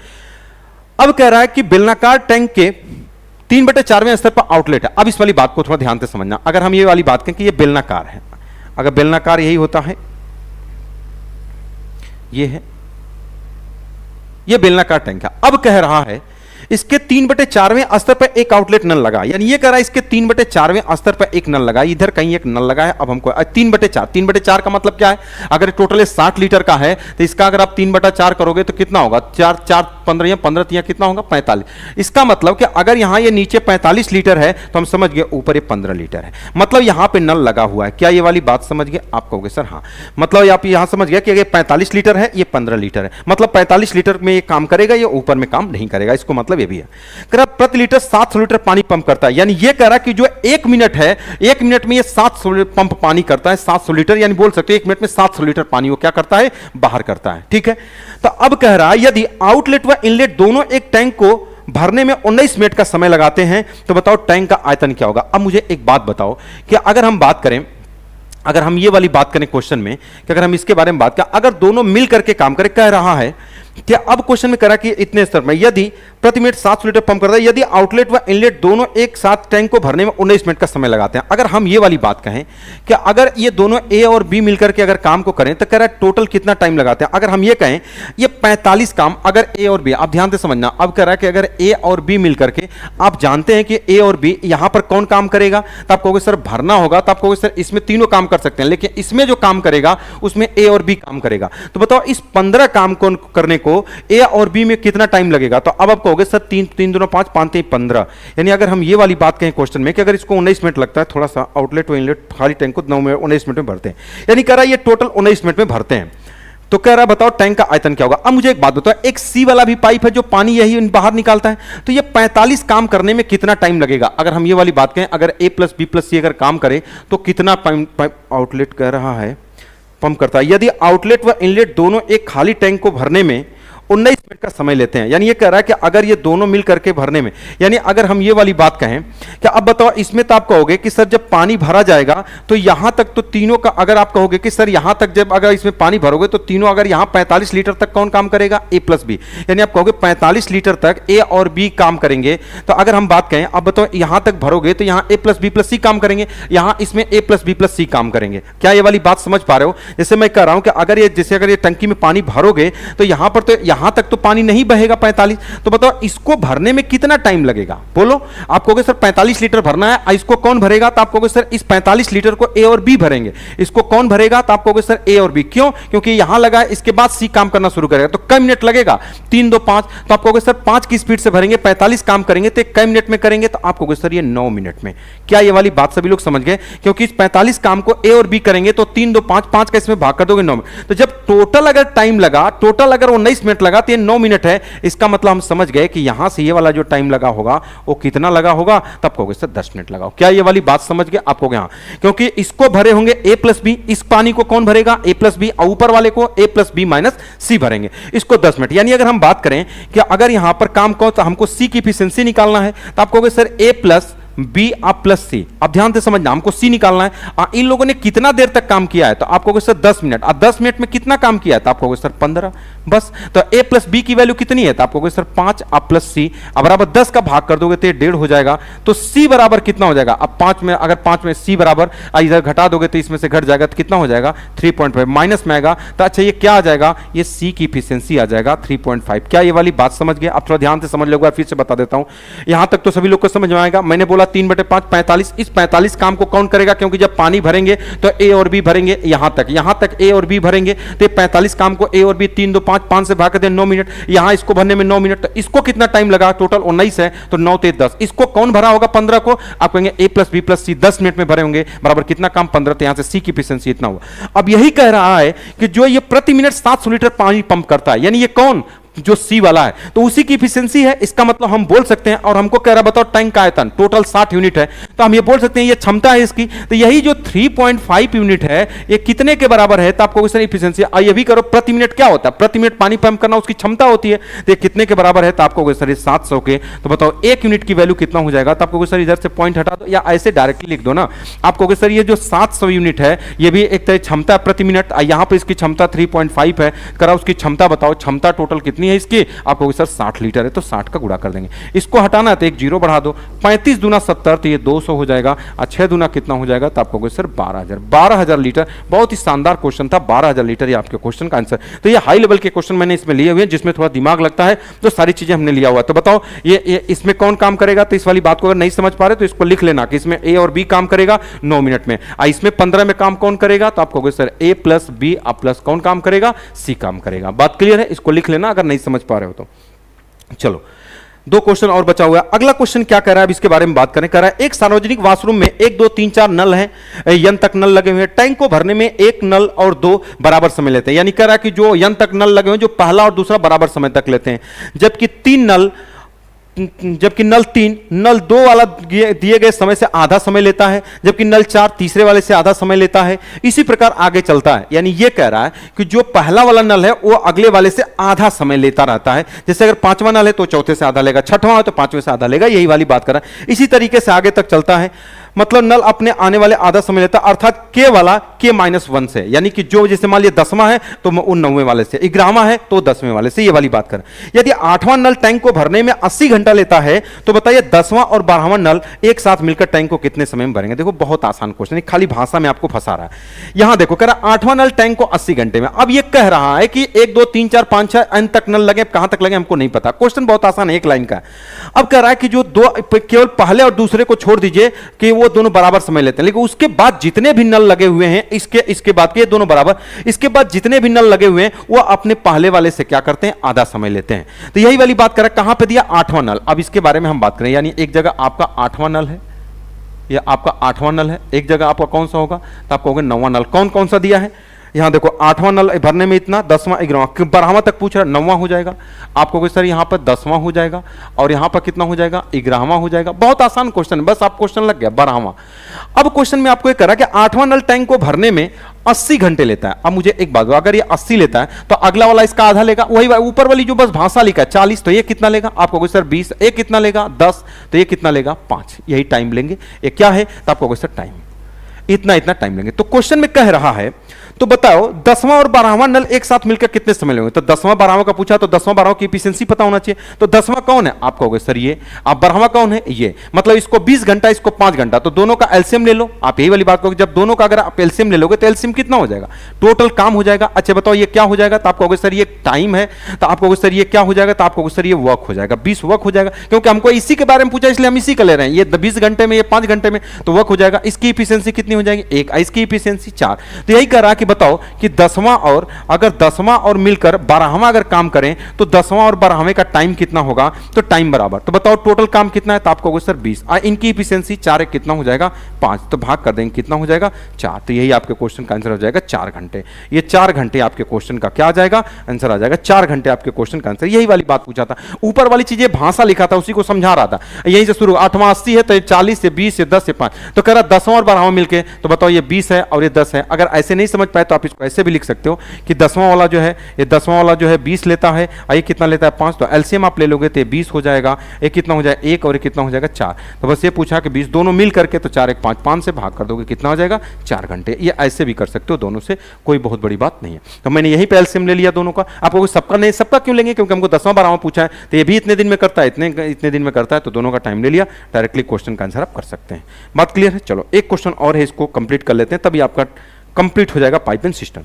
अब कह रहा है कि बेलनाकार टैंक के 3/4वें स्तर पर आउटलेट है। अब इस वाली बात को थोड़ा ध्यान से समझना। अगर हम ये वाली बात करें कि ये बेलनाकार है, अगर बेलनाकार यही होता है, ये है, ये बेलनाकार टैंक है। अब कह रहा है इसके 3/4वें स्तर पर एक आउटलेट नल लगा, यानी ये कह रहा है इसके 3/4वें स्तर पर एक नल लगा, इधर कहीं एक नल लगा है। अब हमको 3/4 का मतलब क्या है, अगर टोटल 60 लीटर का है तो इसका अगर आप 3/4 करोगे तो कितना होगा, 4 4 15 या 15 तिया कितना होगा 45। इसका मतलब कि अगर यहां ये नीचे 45 लीटर है तो हम समझ गए ऊपर ये 15 लीटर है, मतलब यहां पे नल लगा हुआ है। क्या ये वाली बात समझ गए? आप कहोगे सर हाँ। मतलब आप यहां समझ गए कि अगर 45 लीटर है, ये 15 लीटर है, मतलब 45 लीटर में ये काम करेगा, ये ऊपर में काम नहीं करेगा। इसको मतलब ये भी है, कह रहा प्रति लीटर 700 लीटर पानी पंप करता है। यानी ये कह रहा कि जो 1 मिनट है, 1 मिनट में ये 700 पंप पानी करता है, 700 लीटर, यानी बोल सकते हैं 1 मिनट में 700 लीटर पानी वो क्या करता है, बाहर करता है। ठीक है। तो अब कह रहा है यदि आउटलेट व इनलेट दोनों एक टैंक को भरने में 19 मिनट का समय लगाते हैं तो बताओ टैंक का आयतन क्या होगा। अब मुझे एक बात बताओ कि अगर हम बात करें, अगर हम ये वाली बात करें क्वेश्चन में कि अगर हम इसके बारे में बात करें, अगर दोनों मिल करके काम करें, कह रहा है कि अब क्वेश्चन में करा कि इतने स्तर में यदि प्रति मिनट 700 लीटर पंप करता है यदि आउटलेट व इनलेट दोनों एक साथ टैंक को भरने में 19 मिनट का समय लगाते हैं। अगर हम ये वाली बात कहें कि अगर ये दोनों ए और बी मिलकर के अगर काम को करें तो कह रहा है टोटल कितना टाइम लगाते हैं। अगर हम ये कहें ये 45 काम अगर ए और बी, आप ध्यान से समझना, अब कह रहा है कि अगर ए और बी मिलकर के आप जानते हैं कि ए और बी यहां पर कौन काम करेगा, तो आप कहोगे सर भरना होगा, तो आप कहोगे सर इसमें तीनों काम कर सकते हैं, लेकिन इसमें जो काम करेगा उसमें ए और बी काम करेगा। तो बताओ इस 15 काम को करने को ए और बी में कितना टाइम लगेगा। तो अब आप कहोगे सर 3 3 दूना 5 5 3 15, यानी अगर हम ये वाली बात कहें क्वेश्चन में कि अगर इसको 19 मिनट लगता है, थोड़ा सा आउटलेट व इनलेट खाली टैंक को 19 मिनट में भरते हैं, यानी कह रहा है ये टोटल 19 मिनट में भरते हैं। तो कह रहा है बताओ टैंक का आयतन क्या होगा। अब मुझे एक बात बताओ, एक सी वाला भी पाइप है जो पानी यही बाहर निकालता है, तो ये 45 काम करने में कितना टाइम लगेगा। अगर हम ये वाली बात कहें अगर ए प्लस बी प्लस सी अगर काम करे तो कितना पाइप आउटलेट कह रहा है पंप करता है, यदि आउटलेट व इनलेट दोनों एक खाली टैंक को भरने में 19 मिनट का समय लेते हैं। यानी ये कह रहा है कि अगर ये दोनों मिल करके भरने में, यानी अगर हम ये वाली बात कहें कि अब बताओ इसमें तो आप कहोगे कि सर जब पानी भरा जाएगा तो यहां तक तो तीनों का, अगर आप कहोगे कि सर यहां तक जब अगर इसमें पानी भरोगे तो तीनों, अगर यहां 45 लीटर तक कौन काम करेगा, ए प्लस बी, यानी आप कहोगे 45 लीटर तक ए और बी काम करेंगे। तो अगर हम बात कहें अब बताओ यहां तक भरोगे तो यहां ए प्लस बी प्लस सी काम करेंगे, यहां इसमें ए प्लस बी प्लस सी काम करेंगे। क्या ये वाली बात समझ पा रहे हो। जैसे मैं कह रहा हूं कि अगर ये जैसे अगर ये टंकी में पानी भरोगे तो यहां पर तो यहां तक तो पानी नहीं बहेगा 45, तो बताओ इसको भरने में कितना टाइम लगेगा। बोलो, आप कहोगे सर 45 लीटर भरना है, इसको कौन भरेगा, तो आप कहोगे सर इस 45 लीटर को ए और बी भरेंगे। इसको कौन भरेगा, तो आप कहोगे सर ए और बी। क्यों, क्योंकि यहां लगा है, इसके बाद सी काम करना शुरू करेगा, तो कई मिनट लगेगा, 3 2 5, तो आप कहोगे सर 5 की स्पीड से भरेंगे, 45 काम करेंगे तो कई मिनट में करेंगे, तो आप कहोगे सर ये 9 मिनट में। क्या ये वाली बात सभी लोग समझ गए। क्योंकि इस 45 काम को ए और बी करेंगे तो 3 2 5 5 का इसमें भाग कर दोगे 9 मिनट, तो जब टोटल अगर टाइम लगा, टोटल अगर 19 मिनट लगा तो ये 9 मिनट है। इसका मतलब हम समझ गए कि यहां से ये वाला जो टाइम लगा होगा वो कितना लगा होगा, तब कहोगे सर 10 मिनट लगाओ। क्या ये वाली बात समझ गए। आप कहोगे हाँ, क्योंकि इसको भरे होंगे ए प्लस बी, इस पानी को कौन भरेगा, ए प्लस बी, ऊपर वाले को ए प्लस बी माइनस सी भरेंगे, इसको 10 मिनट। यानी अगर हम बात करें कि अगर यहां पर काम कौन, तो हमको सी की एफिशिएंसी निकालना है, तो आप कहोगे सर ए प्लस बी आप प्लस सी। अब ध्यान से समझना, हमको सी निकालना है। इन लोगों ने कितना देर तक काम किया है, तो आप कहोगे सर 10 मिनट। 10 मिनट में कितना काम किया है, तो आप कहोगे सर 15 बस। तो ए प्लस बी की वैल्यू कितनी है, तो आप कहोगे सर 5 आप प्लस सी, अब बराबर 10 का भाग कर दोगे तो 1.5 हो जाएगा। तो सी बराबर कितना हो जाएगा, अब 5 में, अगर 5 में सी बराबर इधर घटा दोगे तो इसमें से घट जाएगा, तो कितना हो जाएगा 3.5 माइनस में आएगा, तो अच्छा ये क्या आ जाएगा, ये सी की इफिशिएंसी आ जाएगा 3.5। क्या ये वाली बात समझ गए। अब थोड़ा ध्यान से समझ लो, फिर से बता देता हूं, यहां तक तो सभी लोग को समझ में आएगा। मैंने बोला 3/5 45, इस 45 काम को कौन करेगा, क्योंकि जब पानी भरेंगे तो ए और बी भरेंगे, यहां तक ए और बी भरेंगे, तो 45 काम को ए और बी 3 2 5 5 से भाग कर दें 9 मिनट, यहां इसको भरने में 9 मिनट, तो इसको कितना टाइम लगा, टोटल 19 है, तो 9 3 10, इसको कौन भरा होगा 15 को, आप कहेंगे ए प्लस बी प्लस सी 10 मिनट में भरे होंगे, बराबर कितना काम 15, तो यहां से सी की एफिशिएंसी इतना हुआ। अब यही कह रहा है कि जो ये प्रति मिनट 700 लीटर पानी पंप करता है, यानी ये कौन, जो सी वाला है, तो उसी की एफिशिएंसी है। इसका मतलब हम बोल सकते हैं, और हमको कह रहा बताओ टैंक का आयतन टोटल 60 यूनिट है, तो हम ये बोल सकते हैं ये क्षमता है इसकी, तो यही जो 3.5 यूनिट है ये कितने के बराबर है, तो आपको सर एफिशिएंसी ये भी करो, प्रति मिनट क्या होता है, प्रति मिनट पानी पंप करना उसकी क्षमता होती है, तो ये कितने के बराबर है, तो आपको सर 700 के, तो बताओ 1 यूनिट की वैल्यू कितना हो जाएगा, तो आपको सर इधर से पॉइंट हटा दो या ऐसे डायरेक्टली लिख दो ना। आप कहोगे सर ये जो 700 यूनिट है ये भी एक तरह क्षमता प्रति मिनट, यहां पर इसकी क्षमता 3.5 है, करा उसकी क्षमता बताओ, क्षमता टोटल कितनी है इसकी, आपको सर 60 लीटर है, तो 60 का गुणा कर देंगे। इसको हटाना है तो एक जीरो बढ़ा दो, 35 दूना 70, तो ये 200 हो जाएगा, और 6 दूना कितना हो जाएगा, तो आपको सर 12,000 लीटर। बहुत ही शानदार क्वेश्चन था, 12,000 लीटर ये आपके क्वेश्चन का आंसर। तो ये हाई लेवल के क्वेश्चन मैंने इसमें लिए हुए हैं, जिसमें थोड़ा दिमाग लगता है, तो सारी चीजें हमने लिया हुआ। तो बताओ ये इसमें कौन काम करेगा, तो इस वाली बात को अगर नहीं समझ पा रहे तो इसको लिख लेना कि इसमें ए और बी काम करेगा 9 मिनट में, इसमें 15 में काम कौन करेगा, तो आपको सर ए प्लस बी प्लस कौन काम करेगा, सी काम करेगा। बात क्लियर है, इसको लिख लेना अगर नहीं समझ पा रहे हो तो। चलो 2 क्वेश्चन और बचा हुआ है। अगला क्वेश्चन क्या कह रहा है, अब इसके बारे में बात करें। कह रहा है एक सार्वजनिक वॉशरूम में 1 2 3 4 नल हैं, यन तक नल लगे हुए हैं, टैंक को भरने में 1 नल और 2 बराबर समय लेते हैं। यानी कह रहा है कि जो यन तक नल लगे हुए हैं, जो पहला और दूसरा बराबर समय तक लेते हैं, जबकि नल 3 नल 2 वाला दिए गए समय से आधा समय लेता है, जबकि नल 4 तीसरे वाले से आधा समय लेता है। इसी प्रकार आगे चलता है। यानी यह कह रहा है कि जो पहला वाला नल है वो अगले वाले से आधा समय लेता रहता है। जैसे अगर 5वां नल है तो चौथे से आधा लेगा, 6वां है तो 5वें से आधा लेगा, यही वाली बात कर रहा है। इसी तरीके से आगे तक चलता है। मतलब नल अपने आने वाले आधा समय लेता है, अर्थात के वाला के -1 से, यानी कि जो जैसे मान लिया 10वां है तो वो 9वें वाले से, 11वां है तो 10वें वाले से, ये वाली बात करें। यदि 8वां नल टैंक को भरने में 80 घंटा लेता है तो बताइए 10वां और 12वां नल एक साथ मिलकर टैंक को कितने समय में भरेंगे। देखो बहुत आसान क्वेश्चन है, खाली भाषा में आपको फंसा रहा है। यहां देखो कह रहा 8वां नल टैंक को 80 घंटे में, अब ये कह रहा है कि 1 2 3 4 5 6 n तक नल लगे, कहां तक लगे हमको नहीं पता। क्वेश्चन बहुत आसान है, एक लाइन का। अब कह रहा है कि जो दो, केवल पहले और दूसरे को छोड़ दीजिए कि वो दोनों बराबर समय लेते हैं, लेकिन उसके बाद जितने भी नल लगे हुए हैं इसके बाद के दोनों बराबर, इसके बाद जितने भी नल लगे हुए हैं वो अपने पहले वाले से क्या करते हैं, आधा समय लेते हैं। तो यही वाली बात कर रहा है, कहां पे दिया 8वां नल। अब इसके बारे में हम बात करें, यानी एक जगह आपका 8वां नल है, या आपका 8वां नल है, एक जगह आपका कौन सा होगा, तो आपका होगा 9वां नल। कौन कौन सा दिया है, यहां देखो 8वां नल भरने में इतना, 10वां 11वां 12वां तक पूछ रहा है, 9वां हो जाएगा आपको सर, यहां पर 10वां हो जाएगा और यहां पर कितना हो जाएगा, 11वां हो जाएगा। बहुत आसान क्वेश्चन है, बस आप क्वेश्चन लग गया 12वां। अब क्वेश्चन में आपको ये कह रहा है कि 8वां नल टैंक को भरने में 80 घंटे लेता है। अब मुझे एक बात, अगर ये 80 लेता है तो अगला वाला इसका आधा लेगा, वही ऊपर वाली जो बस भाषा लिखा है 40, तो ये कितना लेगा आपको सर 20, ये कितना लेगा 10, तो ये कितना लेगा 5, यही टाइम लेंगे। ये क्या है, तो आपको सर टाइम इतना इतना टाइम लेंगे। तो क्वेश्चन में कह रहा है, तो बताओ 10वां और 12वां नल एक साथ मिलकर कितने समय लेंगे। तो 10वां 12वां का पूछा तो 10वां 12वां की एफिशिएंसी पता होना चाहिए। तो 10वां कौन है, आप कहोगे सर ये, आप 12वां कौन है ये, मतलब इसको 20 घंटा इसको 5 घंटा, तो दोनों का एलसीएम ले लो। आप यही वाली बात कहोगे, जब दोनों का अगर आप एलसीएम ले लोगे तो एलसीएम कितना हो जाएगा, टोटल काम हो जाएगा। अच्छा बताओ ये क्या हो जाएगा, तो आप कहोगे सर ये टाइम है, तो आप कहोगे सर ये क्या हो जाएगा, तो आप कहोगे सर ये वर्क हो जाएगा, 20 वर्क हो जाएगा, क्योंकि हमको इसी के बारे में पूछा इसलिए हम इसी का ले रहे हैं। ये 20 घंटे में, ये 5 घंटे में, तो वर्क हो जाएगा। इसकी एफिशिएंसी कितनी हो जाएगी, 1, इसकी एफिशिएंसी 4। तो यही कह रहा कि बताओ कि 10वां और अगर 10वां और मिलकर 12वां अगर काम करें तो 10वां और 12वें का टाइम कितना होगा, तो टाइम बराबर, तो बताओ टोटल काम कितना है, तो आपको होगा सर 20, इनकी एफिशिएंसी 4 है, कितना हो जाएगा 5, तो भाग कर देंगे कितना हो जाएगा 4। तो यही आपके क्वेश्चन का आंसर हो जाएगा 4 घंटे। ये 4 घंटे आपके क्वेश्चन का क्या आ जाएगा, आंसर आ जाएगा 4 घंटे आपके क्वेश्चन का आंसर। यही वाली बात पूछा था, ऊपर वाली चीजें भाषा लिखा था उसी को समझा रहा था। यहीं से शुरू 8वां 80 है तो 40 से 20 से 10 से 5, तो कह रहा 10वां और 12वां मिलके, तो बताओ ये 20 है और ये 10 है। अगर ऐसे नहीं समझ पाए तो आप इसको ऐसे भी लिख सकते हो कि 10वां वाला जो है, ये 10वां वाला जो है 20 लेता है, ये कितना लेता है 5, तो एलसीएम आप ले लोगे तो 20 हो जाएगा, ये कितना हो जाएगा 1 और ये कितना हो जाएगा 4। तो बस ये पूछा कि 20 दोनों मिल करके, तो 4 1 5, 5 से भाग कर दोगे कितना हो जाएगा 4 घंटे। ये ऐसे भी कर सकते हो, दोनों से कोई बहुत बड़ी बात नहीं है। तो मैंने यही पे एलसीएम ले लिया दोनों का। आपको सबका नहीं, सबका क्यों लेंगे, क्योंकि हमको 10वां 12वां पूछा है, तो ये भी इतने दिन में करता है, इतने दिन में करता है, तो दोनों का टाइम ले लिया, डायरेक्टली क्वेश्चन का आंसर आप कर सकते हैं। बात क्लियर है। चलो एक क्वेश्चन और है, इसको कंप्लीट कर लेते हैं, तभी आपका कंप्लीट हो जाएगा पाइपिंग सिस्टम।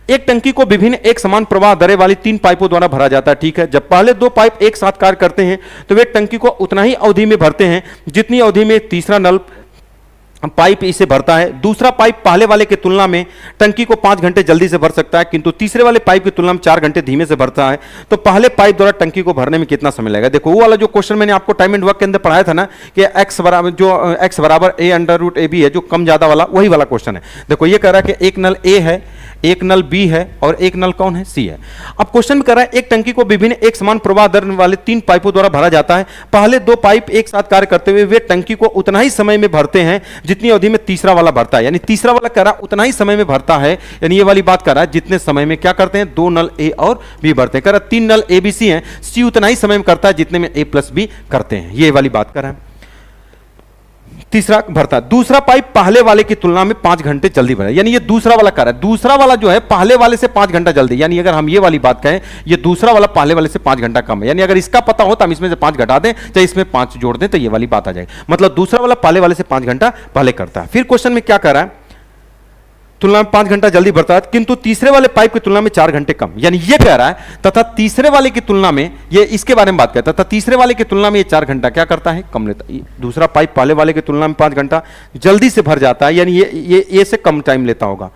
एक टंकी को विभिन्न एक समान प्रवाह दरें वाली 3 पाइपों द्वारा भरा जाता है, ठीक है। जब पहले 2 पाइप एक साथ कार्य करते हैं तो वे टंकी को उतना ही अवधि में भरते हैं जितनी अवधि में तीसरा नल पाइप इसे भरता है। दूसरा पाइप पहले वाले की तुलना में टंकी को 5 घंटे जल्दी से भर सकता है, किंतु तीसरे वाले पाइप की तुलना में 4 घंटे धीमे से भरता है। तो पहले पाइप द्वारा टंकी को भरने में कितना समय लगेगा। देखो वो वाला जो क्वेश्चन मैंने आपको टाइम एंड वर्क के अंदर पढ़ाया था ना, कि x बराबर a/√ab है, जो कम ज्यादा वाला, वही वाला क्वेश्चन है। देखो ये कह रहा है कि एक नल a है, एक नल B है और एक नल कौन है, C है। अब क्वेश्चन में कह रहा है एक टंकी को विभिन्न एक समान प्रवाह दर वाले 3 पाइपों द्वारा भरा जाता है। पहले 2 पाइप एक साथ कार्य करते हुए वे टंकी को उतना ही समय में भरते हैं जितनी अवधि में तीसरा वाला भरता है। यानी तीसरा वाला कह रहा है उतना ही समय में भरता है, यानी ये वाली बात कर रहा है जितने समय में क्या करते हैं, 2 नल A और B भरते हैं। कह रहा है 3 नल A B C हैं, C उतना ही समय में करता है जितने में A प्लस B करते हैं, ये वाली बात कर रहा है। तीसरा भरता है। दूसरा पाइप पहले वाले की तुलना में 5 घंटे जल्दी भरा, यानी ये दूसरा वाला कर रहा है। दूसरा वाला जो है पहले वाले से 5 घंटा जल्दी, यानी अगर हम ये वाली बात कहें, ये दूसरा वाला पहले वाले से 5 घंटा कम है। यानी अगर इसका पता हो तो हम इसमें से 5 घटा दें, चाहे इसमें 5 जोड़ दें, तो ये वाली बात आ जाएगी। मतलब दूसरा वाला पहले वाले से 5 घंटा पहले करता है। फिर क्वेश्चन में क्या कर रहा है, तुलना में 5 घंटा जल्दी भरता है, किंतु तीसरे वाले पाइप की तुलना में 4 घंटे कम। यानी ये कह रहा है तथा तीसरे वाले की तुलना में, ये इसके बारे में बात करता है, तथा तीसरे वाले की तुलना में ये 4 घंटा क्या करता है, कम लेता है। दूसरा पाइप पहले वाले की तुलना में 5 घंटा जल्दी से भर जाता है, यानी ये से कम टाइम लेता होगा,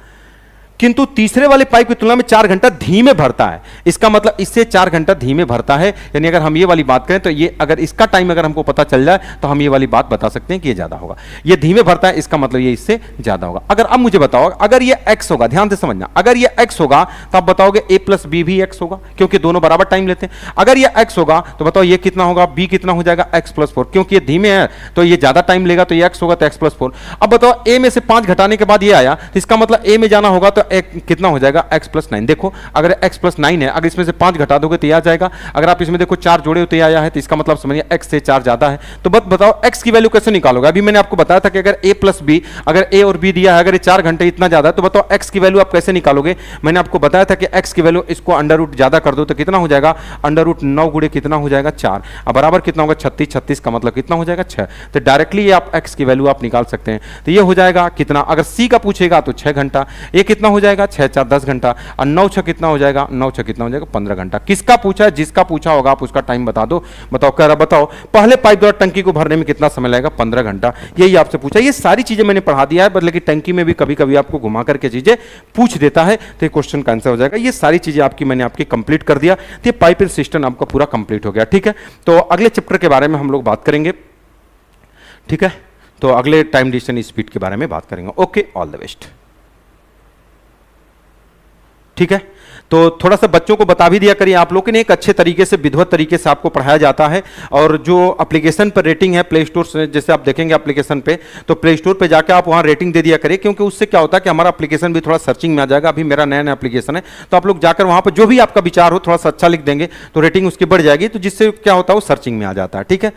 किंतु तीसरे वाले पाइप की तुलना में 4 घंटा धीमे भरता है। इसका मतलब इससे 4 घंटा धीमे भरता है। यानी अगर हम ये वाली बात करें तो ये, अगर इसका टाइम अगर हमको पता चल जाए तो हम ये वाली बात बता सकते हैं कि ये ज्यादा होगा। ये धीमे भरता है, इसका मतलब ये इससे ज्यादा होगा। अगर अब मुझे बताओ, अगर ये x होगा, ध्यान से समझना, अगर ये x होगा तो आप बताओगे a प्लस b भी x होगा, क्योंकि दोनों बराबर टाइम लेते हैं। अगर ये x होगा तो बताओ ये कितना होगा, b कितना हो जाएगा, x प्लस 4, क्योंकि ये धीमे है तो ये ज्यादा टाइम लेगा, तो ये x होगा तो x प्लस 4। अब बताओ a में से 5 घटाने के बाद ये आया, तो इसका मतलब a में जाना होगा तो कितना हो जाएगा x प्लस 9। देखो अगर x प्लस 9 है, अगर इसमें से 5 घटा दोगे तो ये आ जाएगा। अगर आप इसमें देखो 4 जोड़े हो तो ये आया है, तो इसका मतलब समझिए x से 4 ज्यादा है। तो बस बताओ x की वैल्यू कैसे निकालोगे। अभी मैंने आपको बताया था कि अगर a प्लस बी, अगर a और b दिया है, अगर ये 4 घंटे इतना ज्यादा है, तो बताओ x की वैल्यू आप कैसे निकालोगे। मैंने आपको बताया था कि x की वैल्यू इसको अंडर रूट ज्यादा कर दो तो कितना हो जाएगा, अंडर रूट 9 गुणे कितना हो जाएगा 4, अब बराबर कितना होगा 36, 36 का मतलब कितना हो जाएगा 6। तो डायरेक्टली ये आप x की वैल्यू आप निकाल सकते हैं। तो ये हो जाएगा कितना, अगर c का पूछेगा तो 6 घंटा, ये कितना हो जाएगा 6 4 10 घंटा, और 9 6 कितना हो जाएगा, 9 6 कितना हो जाएगा 15 घंटा। किसका पूछा है, जिसका पूछा होगा आप उसका टाइम बता दो। बताओ कह रहा, बताओ पहले पाइप द्वारा टंकी को भरने में कितना समय लगेगा, 15 घंटा। यही आपसे पूछा। ये सारी चीजें मैंने पढ़ा दिया है, बदले की टंकी में भी कभी कभी आपको घुमा करके चीजें पूछ देता है, तो ये क्वेश्चन का आंसर हो जाएगा। ये सारी चीजें आपकी मैंने आपकी कंप्लीट कर दिया, तो ये पाइप सिस्टम आपका पूरा कंप्लीट हो गया। ठीक है, तो अगले चैप्टर के बारे में हम लोग बात करेंगे। ठीक है, तो अगले टाइम डिस्टेंस स्पीड के बारे में बात करेंगे। Okay, all the best. ठीक है, तो थोड़ा सा बच्चों को बता भी दिया करिए आप लोग, एक अच्छे तरीके से विधिवत तरीके से आपको पढ़ाया जाता है। और जो एप्लीकेशन पर रेटिंग है प्ले स्टोर से, जैसे आप देखेंगे एप्लीकेशन पे, तो प्ले स्टोर पे जाकर आप वहां रेटिंग दे दिया करिए, क्योंकि उससे क्या होता है कि हमारा एप्लीकेशन भी थोड़ा सर्चिंग में आ जाएगा। अभी मेरा नया नया एप्लीकेशन है, तो आप लोग जाकर वहां पर जो भी आपका विचार हो थोड़ा सा अच्छा लिख देंगे तो रेटिंग उसकी बढ़ जाएगी, तो जिससे क्या होता है वो सर्चिंग में आ जाता है। ठीक है,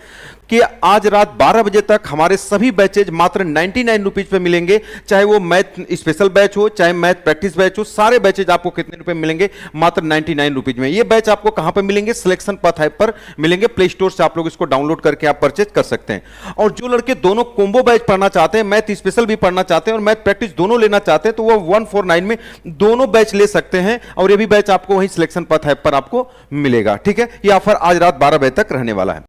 कि आज रात 12 बजे तक हमारे सभी बैचेज मात्र 99 रुपीज पे मिलेंगे, चाहे वो मैथ स्पेशल बैच हो चाहे मैथ प्रैक्टिस बैच हो, सारे बैचेज आपको कितने रुपए मिलेंगे, मात्र 99 रुपीज में। ये बैच आपको कहां पे मिलेंगे, सिलेक्शन पथ ऐप पर मिलेंगे। प्ले स्टोर से आप लोग इसको डाउनलोड करके आप परचेज कर सकते हैं। और जो लड़के दोनों कॉम्बो बैच पढ़ना चाहते हैं, मैथ स्पेशल भी पढ़ना चाहते हैं और मैथ प्रैक्टिस दोनों लेना चाहते हैं, तो वो 149 में दोनों बैच ले सकते हैं। और ये भी बैच आपको वही सिलेक्शन पथ ऐप पर आपको मिलेगा। ठीक है, ये ऑफर आज रात 12 बजे तक रहने वाला है।